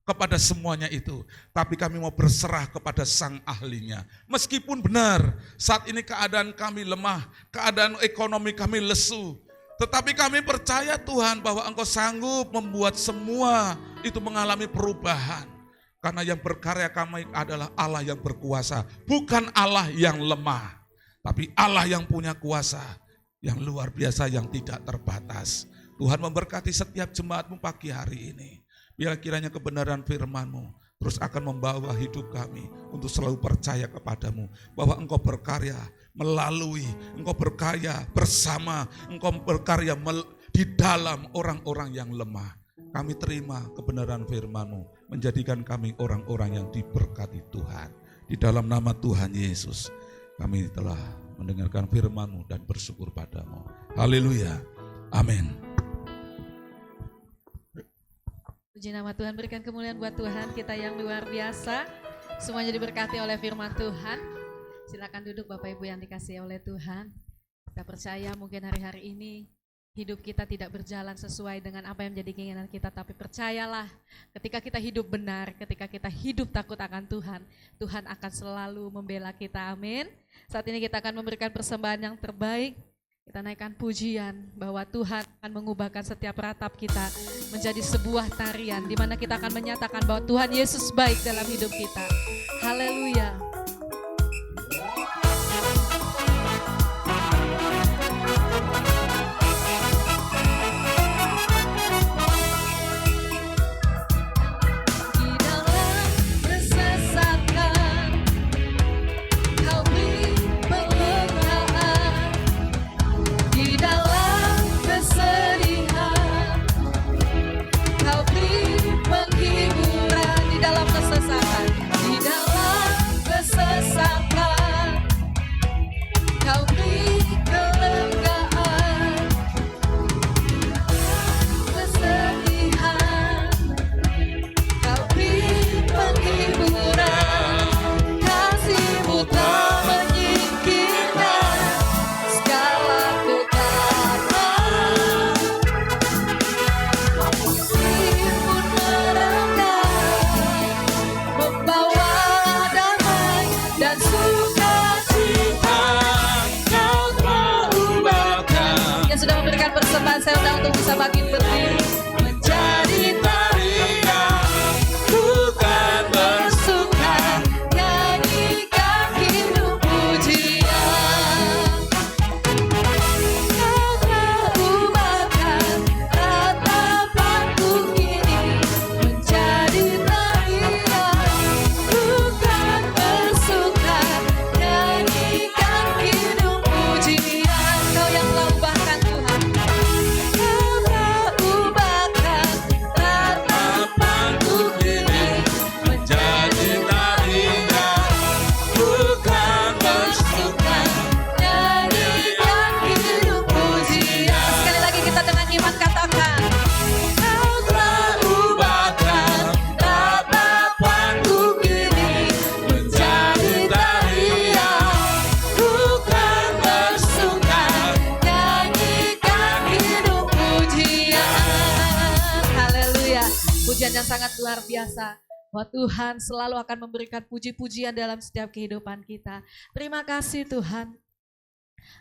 kepada semuanya itu. Tapi kami mau berserah kepada sang ahlinya. Meskipun benar saat ini keadaan kami lemah, keadaan ekonomi kami lesu. Tetapi kami percaya Tuhan bahwa Engkau sanggup membuat semua itu mengalami perubahan. Karena yang berkarya kami adalah Allah yang berkuasa. Bukan Allah yang lemah. Tapi Allah yang punya kuasa. Yang luar biasa, yang tidak terbatas. Tuhan memberkati setiap jemaat-Mu pagi hari ini. Biar kiranya kebenaran firman-Mu terus akan membawa hidup kami untuk selalu percaya kepadamu. Bahwa Engkau berkarya melalui, Engkau berkarya bersama, Engkau berkarya di dalam orang-orang yang lemah. Kami terima kebenaran firman-Mu, menjadikan kami orang-orang yang diberkati Tuhan. Di dalam nama Tuhan Yesus, kami telah mendengarkan firman-Mu dan bersyukur padamu. Haleluya. Amin. Puji nama Tuhan, berikan kemuliaan buat Tuhan kita yang luar biasa. Semuanya diberkati oleh firman Tuhan. Silakan duduk Bapak Ibu yang dikasihi oleh Tuhan. Kita percaya mungkin hari-hari ini hidup kita tidak berjalan sesuai dengan apa yang menjadi keinginan kita, tapi percayalah ketika kita hidup benar, ketika kita hidup takut akan Tuhan, Tuhan akan selalu membela kita, amin. Saat ini kita akan memberikan persembahan yang terbaik, kita naikkan pujian bahwa Tuhan akan mengubahkan setiap ratap kita menjadi sebuah tarian, di mana kita akan menyatakan bahwa Tuhan Yesus baik dalam hidup kita. Haleluya. Saya undang untuk bisa bangkit berdiri menjadi tarian, bukan bersuka, nyanyikan hidup pujian. Kau telah ubahkan ratapanku kini menjadi tarian, bukan bersuka, nyanyikan hidup pujian. Kau yang telah ubahkan Tuhan, yang sangat luar biasa bahwa Tuhan selalu akan memberikan puji-pujian dalam setiap kehidupan kita. Terima kasih Tuhan,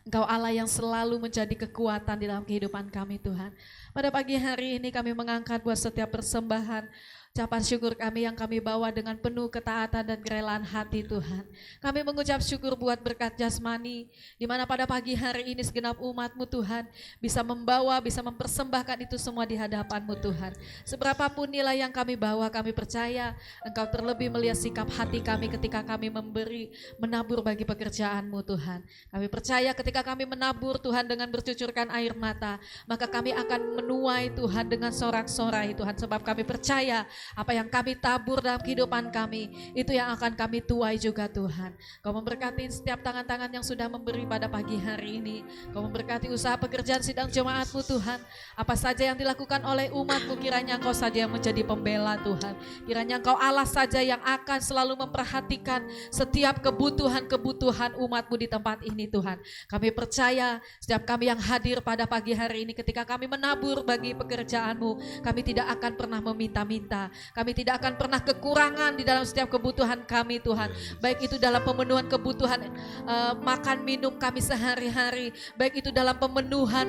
Engkau Allah yang selalu menjadi kekuatan di dalam kehidupan kami Tuhan. Pada pagi hari ini kami mengangkat buat setiap persembahan, ucapan syukur kami yang kami bawa dengan penuh ketaatan dan kerelaan hati Tuhan. Kami mengucap syukur buat berkat jasmani, di mana pada pagi hari ini segenap umat-Mu Tuhan bisa membawa, bisa mempersembahkan itu semua di hadapan-Mu Tuhan. Seberapapun nilai yang kami bawa, kami percaya Engkau terlebih melihat sikap hati kami ketika kami memberi, menabur bagi pekerjaan-Mu Tuhan. Kami percaya ketika kami menabur Tuhan dengan bercucurkan air mata, maka kami akan menuai Tuhan dengan sorak-sorai Tuhan, sebab kami percaya apa yang kami tabur dalam kehidupan kami, itu yang akan kami tuai juga Tuhan. Kau memberkati setiap tangan-tangan yang sudah memberi pada pagi hari ini. Kau memberkati usaha pekerjaan sidang jemaat-Mu Tuhan. Apa saja yang dilakukan oleh umat-Mu, kiranya Engkau saja yang menjadi pembela Tuhan. Kiranya Engkau Allah saja yang akan selalu memperhatikan setiap kebutuhan-kebutuhan umat-Mu di tempat ini Tuhan. Kami percaya setiap kami yang hadir pada pagi hari ini, ketika kami menabur bagi pekerjaan-Mu, kami tidak akan pernah meminta-minta. Kami tidak akan pernah kekurangan di dalam setiap kebutuhan kami Tuhan. Baik itu dalam pemenuhan kebutuhan makan minum kami sehari-hari, baik itu dalam pemenuhan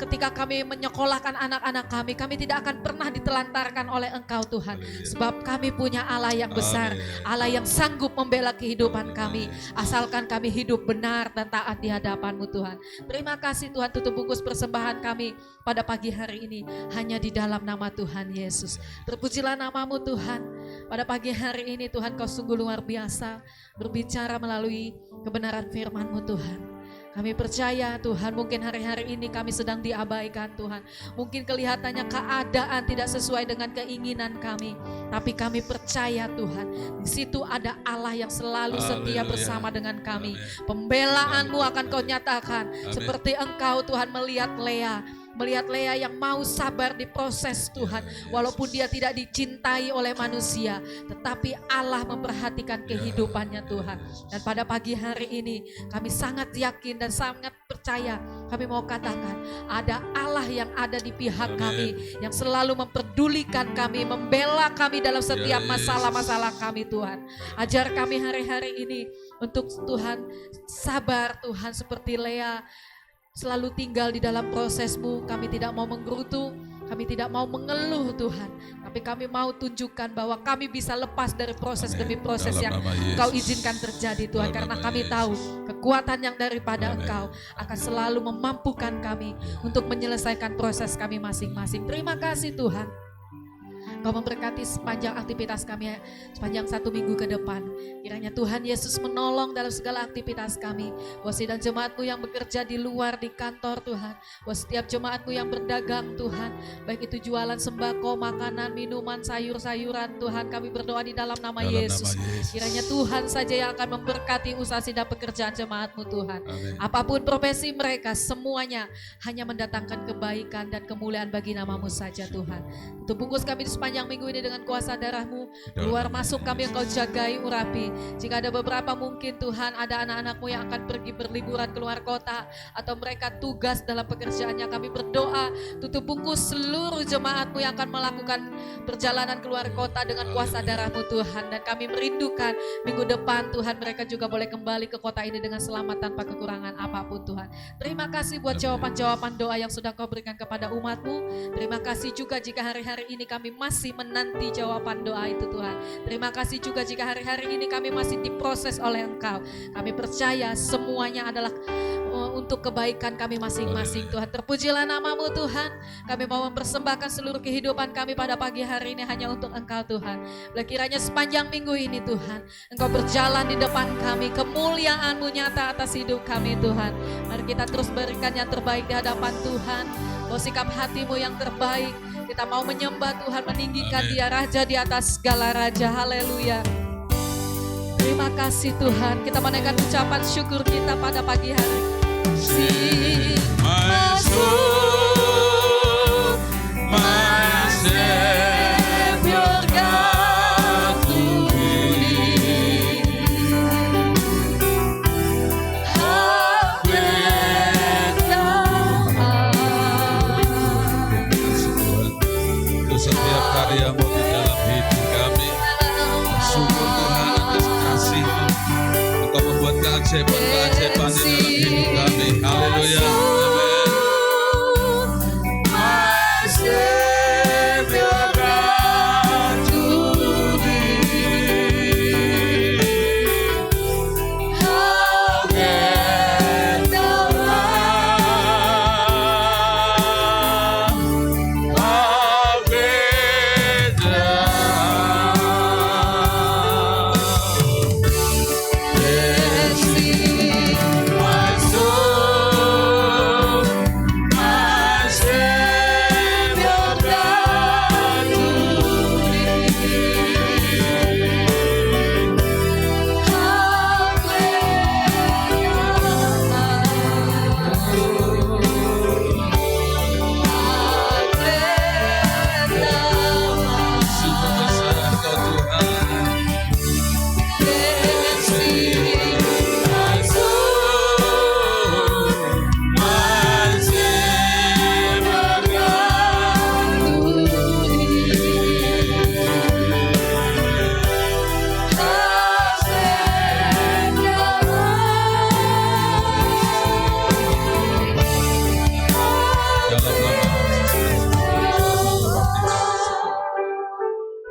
ketika kami menyekolahkan anak-anak kami tidak akan pernah ditelantarkan oleh Engkau Tuhan. Sebab kami punya Allah yang besar, Allah yang sanggup membela kehidupan kami, asalkan kami hidup benar dan taat di hadapan-Mu Tuhan. Terima kasih Tuhan, tutup bungkus persembahan kami pada pagi hari ini hanya di dalam nama Tuhan Yesus. Terpujilah nama-Mu Tuhan. Pada pagi hari ini Tuhan, Kau sungguh luar biasa berbicara melalui kebenaran firman-Mu Tuhan. Kami percaya Tuhan, mungkin hari-hari ini kami sedang diabaikan Tuhan. Mungkin kelihatannya keadaan tidak sesuai dengan keinginan kami. Tapi kami percaya Tuhan, di situ ada Allah yang selalu setia bersama dengan kami. Pembelaanmu akan Kau nyatakan. Seperti Engkau Tuhan melihat Lea. Melihat Lea yang mau sabar di proses Tuhan. Walaupun dia tidak dicintai oleh manusia, tetapi Allah memperhatikan kehidupannya Tuhan. Dan pada pagi hari ini kami sangat yakin dan sangat percaya. Kami mau katakan ada Allah yang ada di pihak kami, yang selalu memperdulikan kami, membela kami dalam setiap masalah-masalah kami Tuhan. Ajar kami hari-hari ini untuk Tuhan sabar Tuhan seperti Lea. Selalu tinggal di dalam proses-Mu. Kami tidak mau menggerutu, kami tidak mau mengeluh Tuhan. Tapi kami mau tunjukkan bahwa kami bisa lepas dari proses demi proses yang Engkau izinkan terjadi Tuhan. Karena kami tahu kekuatan yang daripada Engkau akan selalu memampukan kami untuk menyelesaikan proses kami masing-masing. Terima kasih Tuhan. Kau memberkati sepanjang aktivitas kami sepanjang 1 minggu ke depan. Kiranya Tuhan Yesus menolong dalam segala aktivitas kami. Wasi dan jemaat-Mu yang bekerja di luar di kantor Tuhan. Was setiap jemaat-Mu yang berdagang Tuhan. Baik itu jualan sembako, makanan, minuman, sayur-sayuran Tuhan. Kami berdoa di dalam nama Yesus. Kiranya Tuhan saja yang akan memberkati usaha dan pekerjaan jemaat-Mu Tuhan. Amen. Apapun profesi mereka semuanya hanya mendatangkan kebaikan dan kemuliaan bagi nama-Mu saja Tuhan. Untuk bungkus kami di sepanjang minggu ini dengan kuasa darah-Mu, keluar masuk kami Engkau jagai urapi. Jika ada beberapa mungkin Tuhan ada anak-anak-Mu yang akan pergi berliburan keluar kota atau mereka tugas dalam pekerjaannya, kami berdoa tutup bungkus seluruh jemaat-Mu yang akan melakukan perjalanan keluar kota dengan kuasa darah-Mu Tuhan. Dan kami merindukan minggu depan Tuhan mereka juga boleh kembali ke kota ini dengan selamat tanpa kekurangan apapun Tuhan. Terima kasih buat jawaban-jawaban doa yang sudah Kau berikan kepada umat-Mu. Terima kasih juga jika hari-hari ini kami masih menanti jawaban doa itu Tuhan. Terima kasih juga jika hari-hari ini kami masih diproses oleh Engkau. Kami percaya semuanya adalah untuk kebaikan kami masing-masing Tuhan. Terpujilah nama-Mu Tuhan. Kami mau mempersembahkan seluruh kehidupan kami pada pagi hari ini hanya untuk Engkau Tuhan. Kiranya sepanjang minggu ini Tuhan, Engkau berjalan di depan kami. Kemuliaan-Mu nyata atas hidup kami Tuhan. Mari kita terus berikan yang terbaik di hadapan Tuhan. Bawa sikap hati-Mu yang terbaik. Kita mau menyembah Tuhan, meninggikan Dia Raja di atas segala Raja. Haleluya. Terima kasih Tuhan. Kita menaikkan ucapan syukur kita pada pagi hari. Sing my soul, my Savior God to Thee. How great Thou art. Untuk setiap karya-Mu di dalam hidup kami. Bersyukur Tuhan atas kasih-Mu. Engkau membuat keajaiban-keajaiban di dalam hidup kami. Haleluya.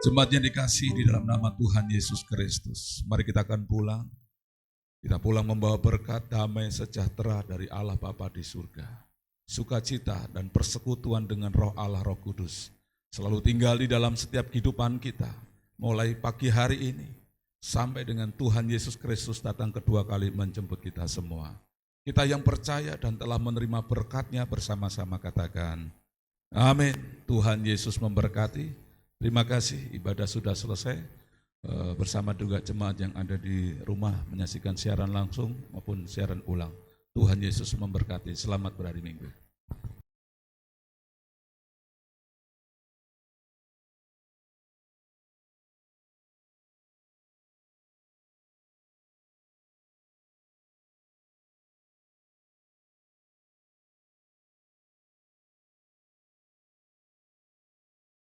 Jemaat yang dikasihi di dalam nama Tuhan Yesus Kristus, mari kita akan pulang. Kita pulang membawa berkat, damai, sejahtera dari Allah Bapa di surga. Sukacita dan persekutuan dengan Roh Allah, Roh Kudus selalu tinggal di dalam setiap kehidupan kita. Mulai pagi hari ini sampai dengan Tuhan Yesus Kristus datang kedua kali menjemput kita semua. Kita yang percaya dan telah menerima berkat-Nya bersama-sama katakan, amin. Tuhan Yesus memberkati. Terima kasih, ibadah sudah selesai. Bersama juga jemaat yang ada di rumah menyaksikan siaran langsung maupun siaran ulang. Tuhan Yesus memberkati. Selamat berhari Minggu.